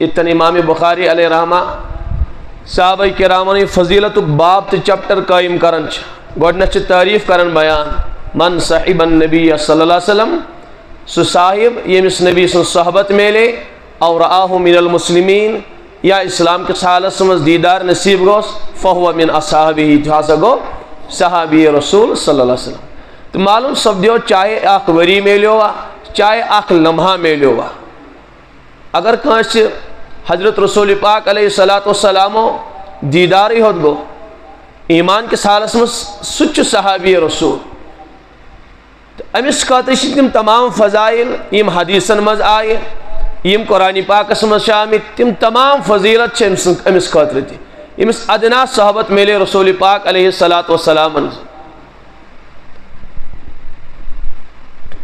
اتن امام بخاری علیہ رحمہ صحابہ کرامن فضیلت باب تو چپٹر قائم کران گۄڈنیتھ تعریف کران بیان من صاحب النبی صلی اللہ علیہ وسلم سہ صاحب یمس نبی سن صحبت میلے اور رآہ من المسلمین یا اسلام کس حالت مز دیدار نصیب گوس فہو من اصحابہ ہسا گو صحابی رسول صلی اللہ علیہ وسلم تو معلوم سپدیو چاہے اخ وری میلیو چاہے اخ لمحہ میلیو اگر کانس حضرت رسول پاک علیہ الصلوۃ والسلام دیدار ہوت گو ایمان کس حالت مز سچ صحابی رسول امس خاطر تم تمام فضائل یم حدیثن مز آئے یم قرآن پاکس مز آمت تم تمام فضیلت امس خاطر تہ امس ادنا صحبت میلے رسول پاک علیہ الصلوۃ والسلام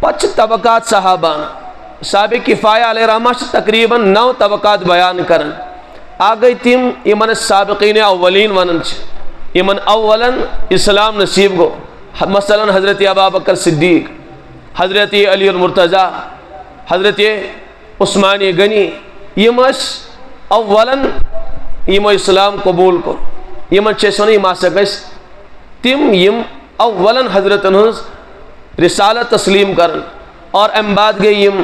پتہ طبقات صحابان صحابہ کفایہ علیہ رحمہ تقریباً 9 طبقات بیان کرن آگئی تم یمن سابقین اولین ونن یمن اولا اسلام نصیب گو مثلا حضرت ابابکر صدیق حضرت علی المرتضی حضرت عثمان غنی یم اولا یم اسلام قبول کر یمن ون یم ہسا گھس تم یم اولا حضرتن ہز رسالت تسلیم کرن اور ام بعد گئی یم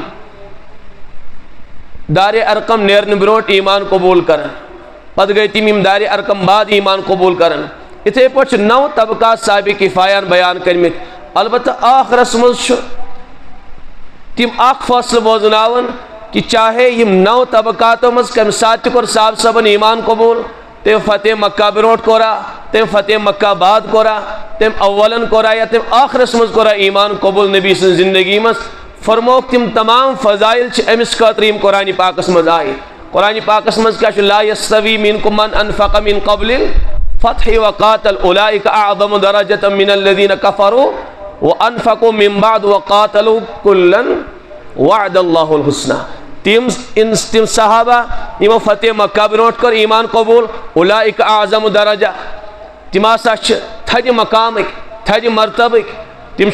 دار ارقم نیرن بروٹ ایمان قبول کرن پتہ گئی تم یم دار ارقم بعد ایمان قبول کرن اتھے پہ 9 طبقات صحابہ کفایان بیان کرمت البتہ آخرس مز تم اخ فاصلہ بوزناون کہ چاہے یم 9 طبقاتوں مز کم سات کور صاحب صبن ایمان قبول تم فتح مکہ بروٹ کورا تم فتح مکہ بعد کورا تم اولن کورا یا تم آخرس مز کورا ایمان قبول نبی سن زندگی مز فرموک تم تمام فضائل امس خاطر قرآن پاکس مز آئے قرآن پاکس مز کیا لا یستوی منکم من انفق من قبل الفتح وقاتل اولئک اعظم درجة من الذین کفروا وانفقوا من بعد وقاتلوا کلا وعد اللہ الحسنى تم صحابہ یم فتح مکہ بروٹ کر ایمان قبول اولئک اعظم درجہ تم ہسا تھد مقامک تھد مرتبک تم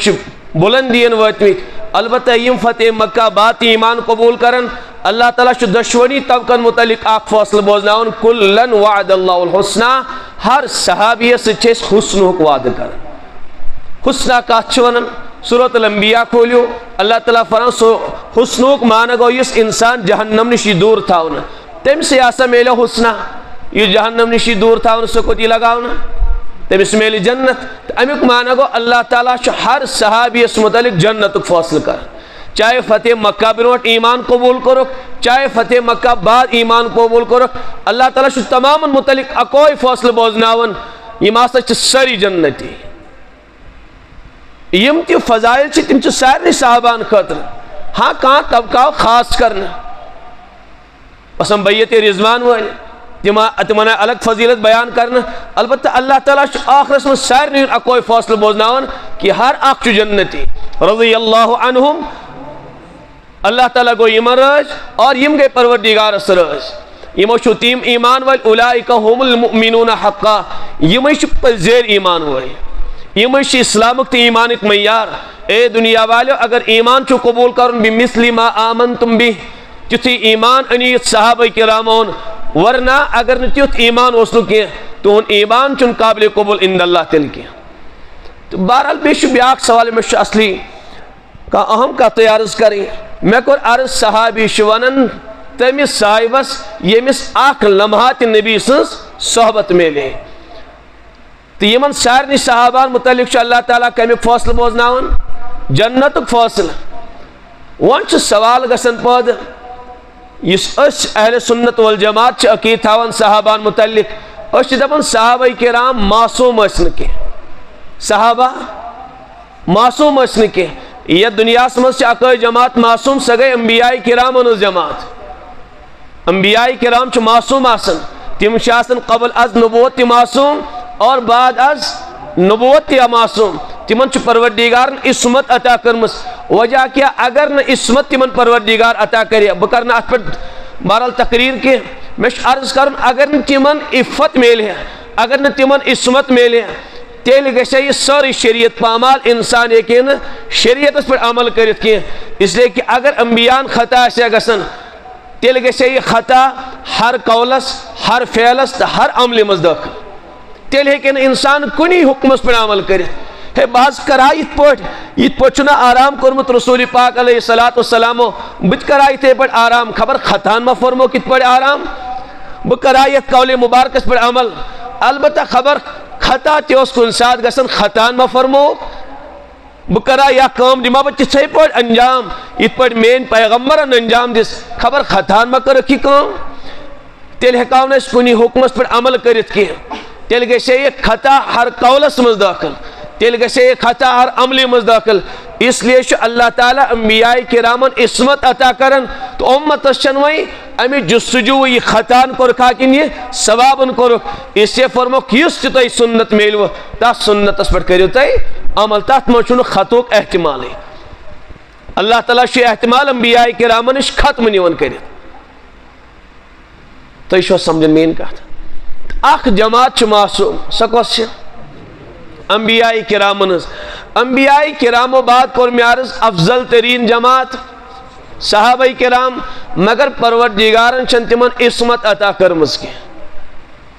بلندین واتمت البتہ یم فتح مکہ بات ایمان قبول کرن اللہ تعالیٰ دشونی طبقن متعلق اخ فاصلہ بوزناون کلن وعد اللہ الحسنى ہر صحابی سے حسن وعد کرن حسنہ کت ونان سورۃ الانبیاء کھولیو اللہ تعالیٰ فران سو حسنوک معنی گو یس انسان جہنم نشی دور تھاون تم سے آسا میلے حسنہ یہ جہنم نشی دور تھاون سو کتی لگاونا تمس میلے جنت امیک معنی گو اللہ تعالیٰ ہر صحابی اس متعلق جنت فاصل کر چاہے فتح مکہ بروٹ ایمان قبول کرو چاہے فتح مکہ بعد ایمان قبول کرو اللہ تعالیٰ تمام متعلق اکوئی فاصل بوزناون یہ ماسا سری جنتی یم تی فضائل تم سارے صحابان خاطر ہاں کہاں طبقہ خاص کرنا پسند بیت رضوان ول تمہ الگ فضیلت بیان کرنا البتہ اللہ تعالیٰ آخرس من سارے اکوئی فاصل بوزناون کہ ہر اخ جنتی رضی اللہ عنہم اللہ تعالیٰ گو یم رز اور یم گئی پروردگار رز یمو تیم ایمان ول اولئک هم المؤمنون حقا یم پذیر ایمان ول یم اسلامک تو ایمانک معیار اے دنیا والو اگر ایمان چو قبول کرن بمثل ما آمنتم بھی تیتھی ایمان انیت صحابہ کرامون ورنہ اگر تیت ایمان اوسنو کی تو ان ایمان چون قابل قبول عند اللہ تل کی تو بہرحال بیش بیاک سوال میں اصلی کا اہم کا عرض کریں میں کور عرض صحابی شونن تمس صاحبس یمس اخ لمحات نبی سنس صحبت میلے تو یمن سارے صحابان متعلق اللہ تعالیٰ کمیک فاصل بوزناون جنتک فاصل ون سوال گسن پد اس اہل سنت والجماعت عقید تھاون صحابان متعلق دپان صحابہ کرام معصوم ٲسۍ نہٕ کینٛہہ صحابہ معصوم ٲسۍ نہٕ کینٛہہ یتھ دنیاہس منٛز اکٲے جماعت معصوم سۄ گٔے انبیاء کرامن ہٕنٛز جماعت انبیاء کرام چھِ معصوم آسان تم چھِ آسان قبل از نبوت تہِ معصوم اور بعد از نبوت تہِ معصوم تمن چھُ پروردگارن عصمت عطا کٔرمٕژ وجہ کیا اگر نہ عصمت تمن پروردگار عطا کرے بہ کرنہٕ اتھ پٮ۪ٹھ بہرحال تقریر کینٛہہ مےٚ چھُ عرض کرُن اگر نہٕ تمن عفت میلہِ ہے اگر نہٕ تمن عصمت میلہِ ہے تیٚلہِ گژھِ یہِ سٲرٕے شریعت پامال انسان ہیٚکہِ نہٕ شریعتس پٮ۪ٹھ عمل کٔرِتھ کینٛہہ اس لیے کہ اگر انبیاءن خطا آسہِ ہا گژھان تیل گژھِ یہ خطا ہر قولس ہر فعلس تو ہر عمل مز داخل تیل ہیکہِ نہٕ انسان کُنی حکمس پہ عمل کرتھ ہے بہٕ حظ کرا یِتھ پٲٹھۍ چھُنہ آرام کوٚرمُت رسول پاک علیہ الصلوۃ والسلامو بہٕ تہِ کرا یِتھے پٲٹھۍ آرام خبر خطاہن ما فرمو کِتھ پٲٹھۍ آرام بہٕ کرا یتھ قول مبارکس پہ عمل البتہ خبر خطا تہِ اوس کُنہِ ساتہٕ گژھان خطاہن ما فرمو بہٕ کرا یا کٲم دِما بہٕ تِتھے پٲٹھۍ انجام یِتھ پٲٹھۍ میٲنۍ پیغمبرن انجام دِژ خبر خطاہن ما کٔرٕکھ یہِ کٲم تیٚلہِ ہیٚکاو نہٕ أسۍ کُنی حکمس پٮ۪ٹھ عمل کٔرِتھ کینٛہہ تیٚلہِ گژھِ یہِ خطا ہر قولس منٛز دٲخل تیٚلہِ گژھِ یہِ خطا ہر عملہِ منٛز دٲخل اس لیے چھُ اللہ تعالیٰ انبیاء کرامن عصمت عطا کران تو امتس چھنہٕ وۄنۍ امہِ جستجوٗ یہِ خطاہن کوٚرکھا کِنہٕ یہِ ثوابن کوٚرُکھ اس لیے فرموکھ یُس تہِ تۄہہِ سنت میلوٕ تتھ سنتس پٮ۪ٹھ کٔرِو تُہۍ عمل تتھ منٛز چھُنہٕ خطُک احتمالٕے اللہ تعالیٰ چھُ احتمال انبیاء کرامن نِش ختم نِوان کٔرِتھ تُہۍ چھُوا سمجھان میٲنۍ کتھ اکھ جماعت چھِ معصوم سۄ کۄس چھِ انبیاء کرامن ہٕنٛز انبیاء کرامو بعد کوٚر مےٚ عرض افضل تریٖن جماعت صحابہ کرام مگر پروردگارن چھنہٕ تِمن عصمت عطا کٔرمٕژ کینٛہہ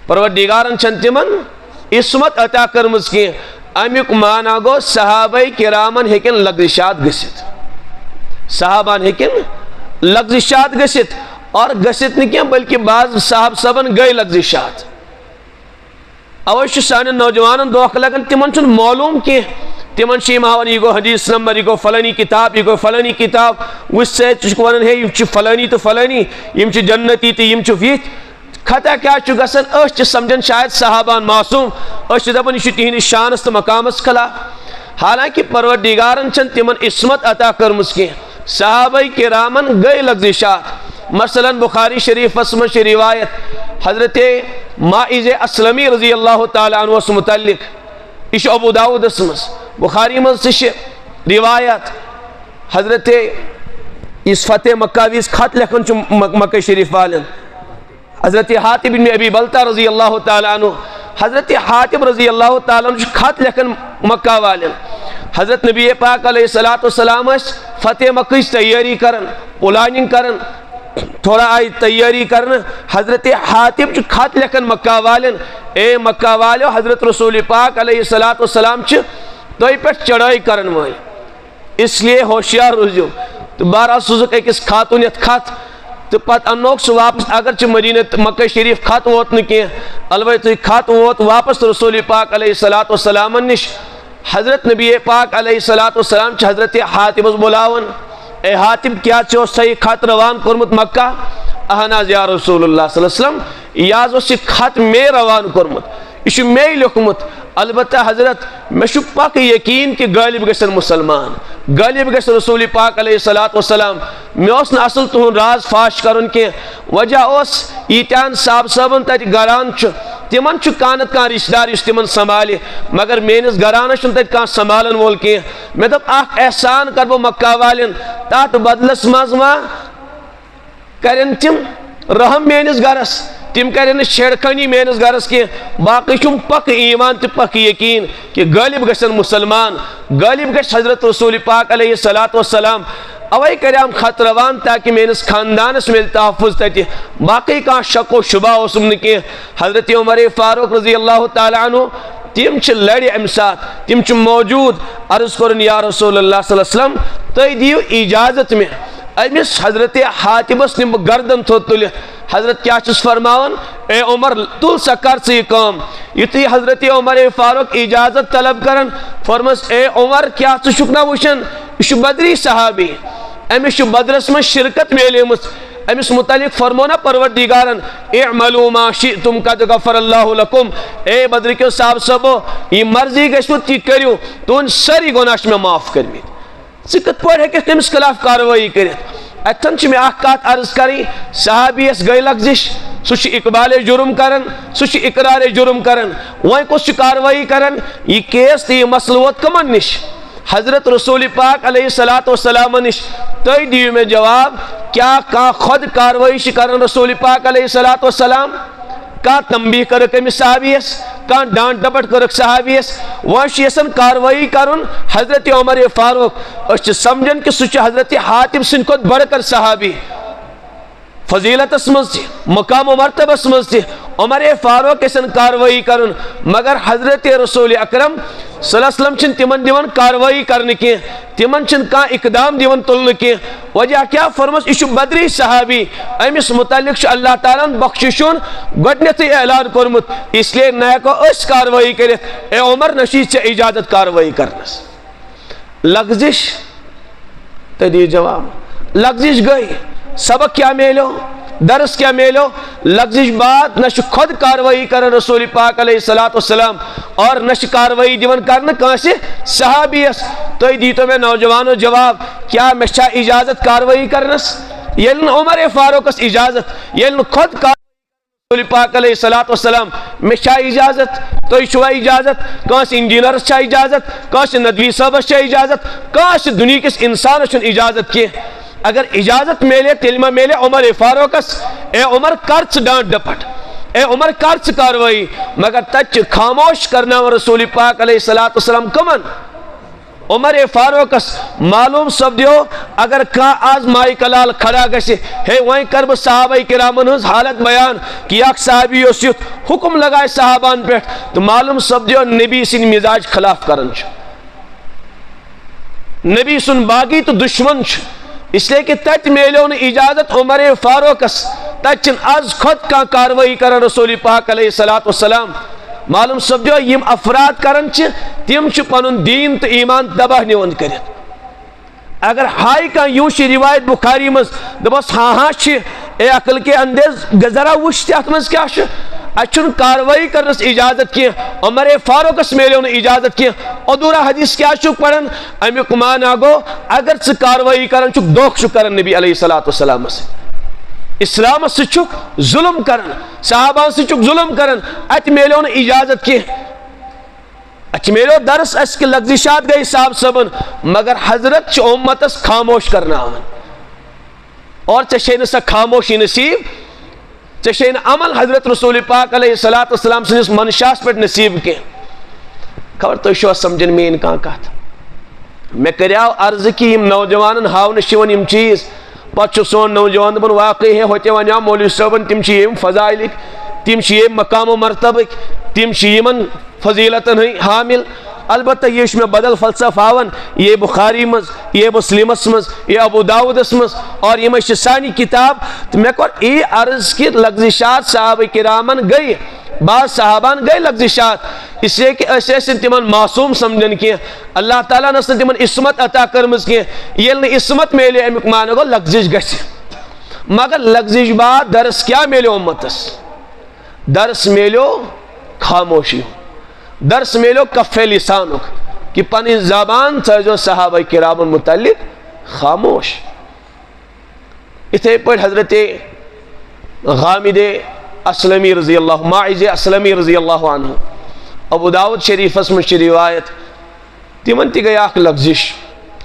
پروردگارن چھنہٕ تِمن عصمت عطا کٔرمٕژ کینٛہہ امیُک معنا گوٚو صحابہ کرامن ہیٚکن لغزشات گٔژھِتھ صحابن ہیٚکن لغزشات گٔژھِتھ اور گٔژھِتھ نہٕ کینٛہہ بلکہ بعض صاحب صٲبن گٔے لغزشات اوے چھُ سانٮ۪ن نوجوانن دھوکہٕ لگان تِمن چھُنہٕ معلوٗم کینٛہہ تِمن چھِ یِم ہاوان یہِ گوٚو حدیث نمبر یہِ گوٚو فلٲنی کِتاب یہِ گوٚو فلٲنی کِتاب وٕچھ سا ژٕ چھُکھ ونان ہے یِم چھِ فلٲنی تہٕ فلٲنی یِم چھِ جنتی تہٕ یِم چھِ یِتھۍ خطا کیٛاہ چھُ گژھان أسۍ چھِ سمجھان شاید صحابان معصوٗم أسۍ چھِ دپان یہِ چھُ تِہنٛدِس شانس تہٕ مقامس خلاف حالانکہ پروردگارن چھنہٕ تِمن عصمت عطا کٔرمٕژ کینٛہہ صحابہ کرامن گٔے لغزشات مثلاً بخاری شریفس منٛز چھِ روایت حضرت ماعز اسلمی رضی اللہ تعالیٰ عنہس متعلق یہ چھُ ابو داؤدس منٛز بخاری منٛز تہِ چھِ روایت حضرت یُس فتح مکہ وِزِ خط لیکھان چھُ مکہ شریف والٮ۪ن حضرت حاطب بن ابی بلتہ رضی اللہ تعالیٰ عنہ حضرت حاطب رضی اللہ تعالیٰ عنہ چھُ خط لیکھان مکہ والٮ۪ن حضرت نبی پاک علیہ الصلوۃ والسلام ٲسۍ فتح مکہٕچ تیٲری کران پلاننگ کران تھوڑا آئی تیاری کرنا حضرت حاطب چھُ خط لیکھان مکہ والٮ۪ن اے مکہ والیو حضرت رسول پاک علیہ الصلوۃ والسلام چھِ تۄہہِ پٮ۪ٹھ چڑٲے کرن وٲلۍ اس لیے ہوشیار روٗزِو تہٕ بہرحال سوٗزُکھ أکِس خاتوٗن یتھ خط تہٕ پتہٕ اننوکھ سُہ واپس اگرچہِ مدیٖنہ مکہ شریف خط ووت نہٕ کینٛہہ البتہ خط ووت واپس رسول پاک علیہ الصلوۃ والسلامن نِش حضرت نبی پاک علیہ الصلوۃ والسلام چھِ حضرت حاطبس بُلاوان اے حاطب کیا ژےٚ اوسا یہِ خط روان کوٚرمُت مکہ اہن حظ یا رسول اللہ صلی اللہ علیہ وسلم یہِ حظ اوس یہِ خط مے روان کوٚرمُت یہِ چھُ مے لیوٚکھمُت البتہ حضرت مےٚ چھُ پکہٕ یقیٖن کہِ غٲلب گژھن مُسلمان غٲلب گژھِ رسول پاک علیہ الصلوۃ والسلام مےٚ اوس نہٕ اصل تُہُنٛد راز فاش کرُن کینٛہہ وجہ اوس ییٖتیٛاہن صاحب صٲبن تتہِ گران چھُ تِمن چھُ کانٛہہ نتہٕ کانٛہہ رشتہٕ دار یُس تِمن سنبھالہِ مگر میٲنِس گرانس چھُنہٕ تتہِ کانٛہہ سنبھالن وول کینٛہہ مےٚ دوٚپ اکھ احسان کرٕ بہٕ مکہ والٮ۪ن تتھ بدلس منٛز ما کرن تِم رحم میٲنِس گرس تِم کرن نہٕ چھیڑخٲنی میٲنِس گرس کینٛہہ باقٕے چھُم پکہٕ ایمان تہٕ پکہٕ یقیٖن کہِ غٲلب گژھن مُسلمان غٲلب گژھِ حضرت رسول پاک علیہ الصلوۃ والسلام اوے کریام خط روان تاکہ میٲنِس خاندانس مِلہِ تحفظ تتہِ باقٕے کانٛہہ شک و شبہ اوسُم نہٕ کینٛہہ حضرت عمر فاروق رضی اللہ تعالیٰ عنہ تِم چھِ لڑِ امہِ ساتہٕ تِم چھِ موجوٗد عرض کوٚرُن یا رسول اللہ صلی اللہ علیہ وسلم تُہۍ دِیِو اجازت مےٚ أمِس حضرت حاطبس نِمہٕ بہٕ گردن تھوٚد تُلِتھ حضرت کیٛاہ چھُس فرماوان اے عمر تُل سا کر ژٕ یہِ کٲم یُتھُے حضرت عمر فاروق اجازت طلب کران فرمس اے عمر کیٛاہ ژٕ چھُکھ نا وٕچھان یہِ چھُ بدری صحابی أمِس چھُ بدرس منٛز شرکت میلیمٕژ أمِس متعلق فرمو نا پروردگارن اعملوا ما شئتم قد غفر اللہ لکم اے بدرکیو صاحب صٲبو یہِ مرضی گژھوٕ تہِ کٔرِو تُہنٛدۍ سٲری گۄناہ چھِ مےٚ معاف کٔرمٕتۍ ژٕ کِتھ پٲٹھۍ ہیٚککھ تٔمِس خلاف کاروٲیی کٔرِتھ اتھن چھِ مےٚ اکھ کتھ عرض کرٕنۍ صحابیس گٔے لغزش سُہ چھُ اقبالے جُرم کران سُہ چھُ اقرارے جُرم کران وۄنۍ کُس چھُ کاروٲیی کران یہِ کیس تہٕ یہِ مسلہٕ ووت کٕمن نِش حضرت رسول پاک علیہ الصلوۃ والسلام نِش تُہۍ دِیِو مےٚ جواب کیٛاہ کانٛہہ خۄد کاروٲیی چھِ کران رسول پاک علیہ الصلوۃ والسلام کانٛہہ تنبیہ کٔرٕکھ أمِس صحابیس کانٛہہ ڈانٹ ڈپٹ کٔرٕکھ صحابیس وۄنۍ چھُ یژھان کاروٲیی کرُن حضرت عمر فاروق أسۍ چھِ سمجھان کہِ سُہ چھُ حضرت حاطب سٕنٛدِ کھۄتہٕ بڑکر صحابی فضیلتس مز مقام و مرتبس مز عمر فاروق سن کاروائی کرن مگر حضرت رسول اکرم صلی اللہ علیہ وسلم چھن تمن دیون کاروائی کرن کی تمن چھن کا اقدام دیون تلن کی وجہ کیا فرمس یہ بدری صحابی امس متعلق اللہ تعالیٰ بخششون گۄڈنیتھے اعلان کورمت اس لیے نہ ہیکو اس کاروائی کرت اے عمر نشید سے اجازت کاروائی کرنس لغزش تدی جواب لغزش گئی سبق کیا میلو درس کیا میلو لغزش بعد نش خود کاروائی کرن رسول پاک علیہ السلام اور نش کاروائی دیون کرن کانسی صحابیس تو دیتو میں نوجوانو جواب کیا مشا اجازت کاروائی کرنس یلن عمر فاروق اس اجازت یلن خود رسول پاک علیہ السلام مشا اجازت تو شوا اجازت کانس انجینئر چھا اجازت کانس ندوی صاحب چھا اجازت کانس دنیا کس انسان چھن اجازت کی اگر اجازت میلے تلمہ میلے عمر فاروقس اے عمر کرچ ڈانٹ ڈپٹ اے عمر کرچ کاروائی مگر تچ خاموش کرنا رسول پاک علیہ السلام کمن عمر فاروقس معلوم سب دیو اگر کا آز مائی کلال کھڑا گشے ہے وہیں کرب صحابہ کرامن ہز حالت بیان کہ یک صحابی یوسیت حکم لگائے صحابان پیٹھ تو معلوم سب دیو نبی سن مزاج خلاف کرن چھ نبی سن باغی تو دشمن چھ اس لیے کہ تچ میلیون اجازت عمر فاروقس تچن از خود کا کاروائی کرن رسول پاک علیہ السلام معلوم سمجھو یم افراد کرن چھ تم چھ پنن دین تو ایمان تباہ نیون کرت اگر ہائی کا یوشی روایت بخاری مز دبس ہاں چھ اے عقل کے اندیز گزرا وشتی اتمز کیا چھ اچھن کاروائی کرنس اجازت کی عمر فاروقس میلیون اجازت کی ادورا حدیث کیا چک پڑھن امی کمان آگو اگر چھ کاروائی کرن چک دوخ چک کرن نبی علیہ السلام سے اسلام سے چک ظلم کرن صحابان سے چک ظلم کرن اچھ میلیون اجازت کی اچھ میلیو درس اس کے لغزشات گئی صاحب سبن مگر حضرت چھ امتس خاموش کرنا آمن اور چشین سا خاموشی نصیب چشین عمل حضرت رسول پاک علیہ السلام سے منشاس پر نصیب کے خبر تو شو سمجھن میں انکان کہتا میں کریاو عرض کی یم نوجوانن ہاو نشیون یم چیز پچھو سون نوجوان بن واقعی ہے ہوتے ونیا مولوی صاحبن تم چی یم فضائلک تم چی یم مقام و مرتبک تم چی یمن فضیلتن حامل البتہ یہ میں بدل فلسف آون یہ بخاری مز یہ مسلم مز یہ ابو داود مز اور یہ میں شسانی کتاب تو میں کہا یہ عرض کی لغزشات صحابہ کرامن گئی بعض صحابان گئی لغزشات اس لیے کہ ایسے ایسے تمن معصوم سمجھن کی اللہ تعالیٰ نے تمن عصمت عطا کرمز کی یہ عصمت میلے امیک مانے گو لغزش گسی مگر لغزش بعد درس کیا میلے امتس درس میلو خاموشی درس میلو کف لسانک کہ پنی زبان تھا جو صحابہ کرام متعلق خاموش اتھے پر حضرت غامد اسلمی رضی اللہ ماعز اسلمی رضی اللہ عنہ ابو داود شریف اسم روایت تمن تی گئی اخ لغزش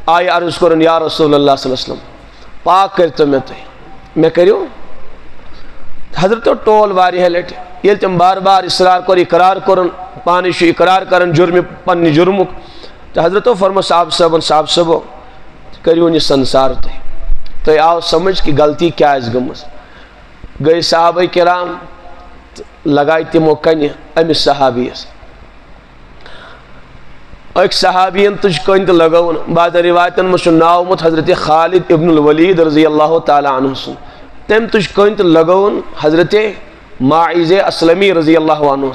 آئی عرض کرن یا رسول اللہ صلی اللہ علیہ وسلم پاک کرتا میں تو میں کریو حضرت ٹول واری ہے لیٹ یہ تم بار بار اصرار کر اقرار کرن پانی شو اقرار کرن جرم پنی جرمک تو حضرت فرمو صاحب صبو کریو نی سنسار تو آو سمجھ کی غلطی کیا اس گمس گئی صحابہ کرام لگائی تیمو کنی امی صحابی اس ایک صحابین تجھ کنی لگاون بعد روایتن مشن ناومت حضرت خالد ابن الولید رضی اللہ تعالی عنہ سن تم تجھ کنی لگاون حضرت ماعز اسلمی رضی اللہ عنہ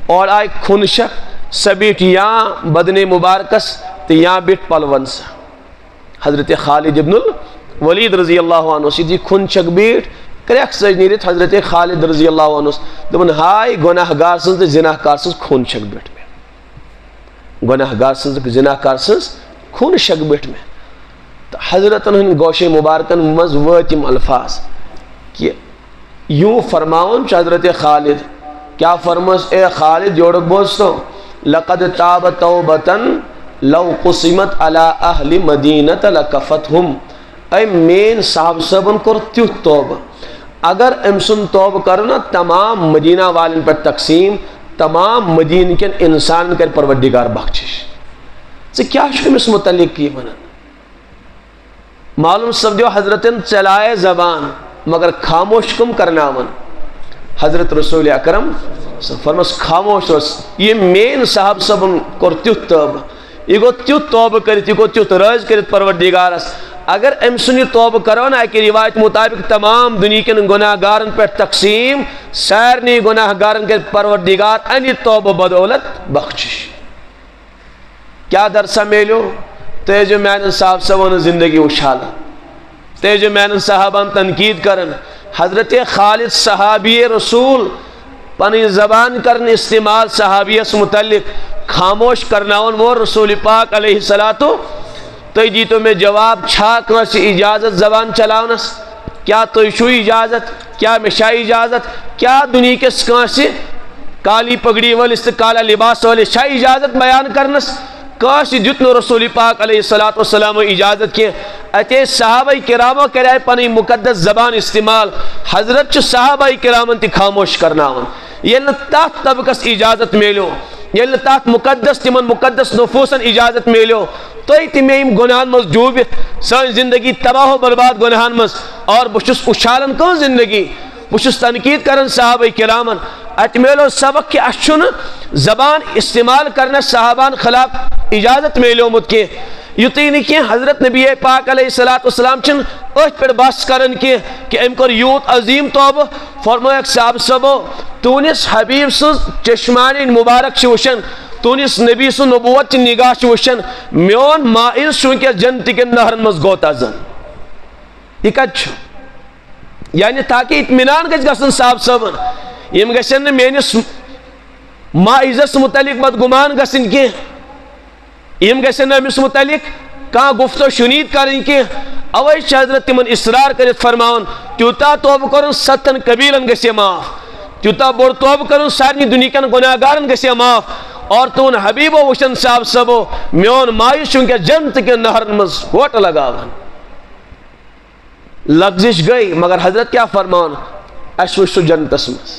اور آئی خونشک سبیٹ یہاں بدن مبارکس تو یہاں بیٹ پلونس حضرت خالد ابن الولید رضی اللہ عنہ سیدھی خونشک بیٹ کریک سجنیرت حضرت خالد رضی اللہ عنہ دبن ہائی گناہ گار سنز زناہ کار سنز خونشک بیٹ میں گناہ گار سنز زناہ کار سنز خونشک بیٹ میں تو حضرت انہوں گوش مبارکن مزوتیم الفاظ کہ یوں فرماؤن چا حضرت خالد کیا فرمس اے خالد جوڑک بوستو لقد تاب توبتن لو قسمت علی اہل مدینت لکفتہم اے مین صاحب سبن کر تیو توب اگر امسن توب کرنا تمام مدینہ والن پر تقسیم تمام مدینہ کے انسان کر پروردگار بخشش سے کیا شکم اس متعلق کی منن معلوم سب جو حضرتن چلائے زبان مگر خاموش کم کرناون حضرت رسول اکرم فرمس خاموش روز یہ مین صاحب صبن کور تیت توبہ یہ گو تیت توبہ کرت یہ گو تیت رز کرت پروردگارس اگر ام سن توبہ کرو نا کہ روایت مطابق تمام دنیا کن گناہ گارن پہ تقسیم سارنی گناہ گارن کے پروردگار انی توبہ بدولت بخشش کیا درسہ میلو تیجو میان صاحب صبن زندگی اچھالا تیجو میان صحابان تنقید کرن حضرت خالد صحابی رسول پنی زبان کرن استعمال صحابیس متعلق خاموش کرناون وہ رسول پاک علیہ الصلوۃ تو جی تو میں جواب چھا کنس اجازت زبان چلاونس کیا تو شو اجازت کیا مشا اجازت کیا دنیا کے کنس کالی پگڑی ولس کالا لباس ول شا اجازت بیان کرنس کاش جتنو رسول پاک علیہ الصلوۃ والسلام اجازت کے اتے صحابہ کرامو کرے پنی مقدس زبان استعمال حضرت صحابہ کرامن تی خاموش کرناون یل تات طبقس اجازت میلو یل تات مقدس تمن مقدس نفوسن اجازت میلو تو تمیم گناہن مز ڈوبت سن زندگی تباہ و برباد گناہن مز اور بشس اچھالن کون زندگی بشس تنقید کرن صحابہ کرامن ات میلو سبق کہ اشن زبان استعمال کرنا صحابان خلاف اجازت میلو مت کے یوتی نہیں کہ حضرت نبی پاک علیہ الصلوۃ والسلام چن ات پر بس کرن کہ ام کر یوت عظیم توبہ فرمایا صاحب صبو تونس حبیب سن چشمان مبارک چھ وشن تونس نبی سن نبوت چ نگاہ چھ وشن میون مائز چونکہ جنت کے نہرن مز گوتا زن یہ کچھ یعنی تاکہ اطمینان گژھِ گژھن صاحب صبن یم گژھن میانس مائزس متعلق بد گمان گژھن کی یم گژھن امس متعلق کان گفتو شنید کرن کی اوے حضرت تمن اصرار کرت فرماون تیوتا توبہ کرن 7 قبیلن گژھِ معاف تیوتا بوڑ توبہ کرن سارنی دنیا کن گناہ گارن گژھِ معاف اور تون حبیب وشن صاحب صبو میون مائز چونکہ جنت کے نہرن مز ووٹ لگاون لغزش گئی مگر حضرت کیا فرمان اس وشو جنتس مز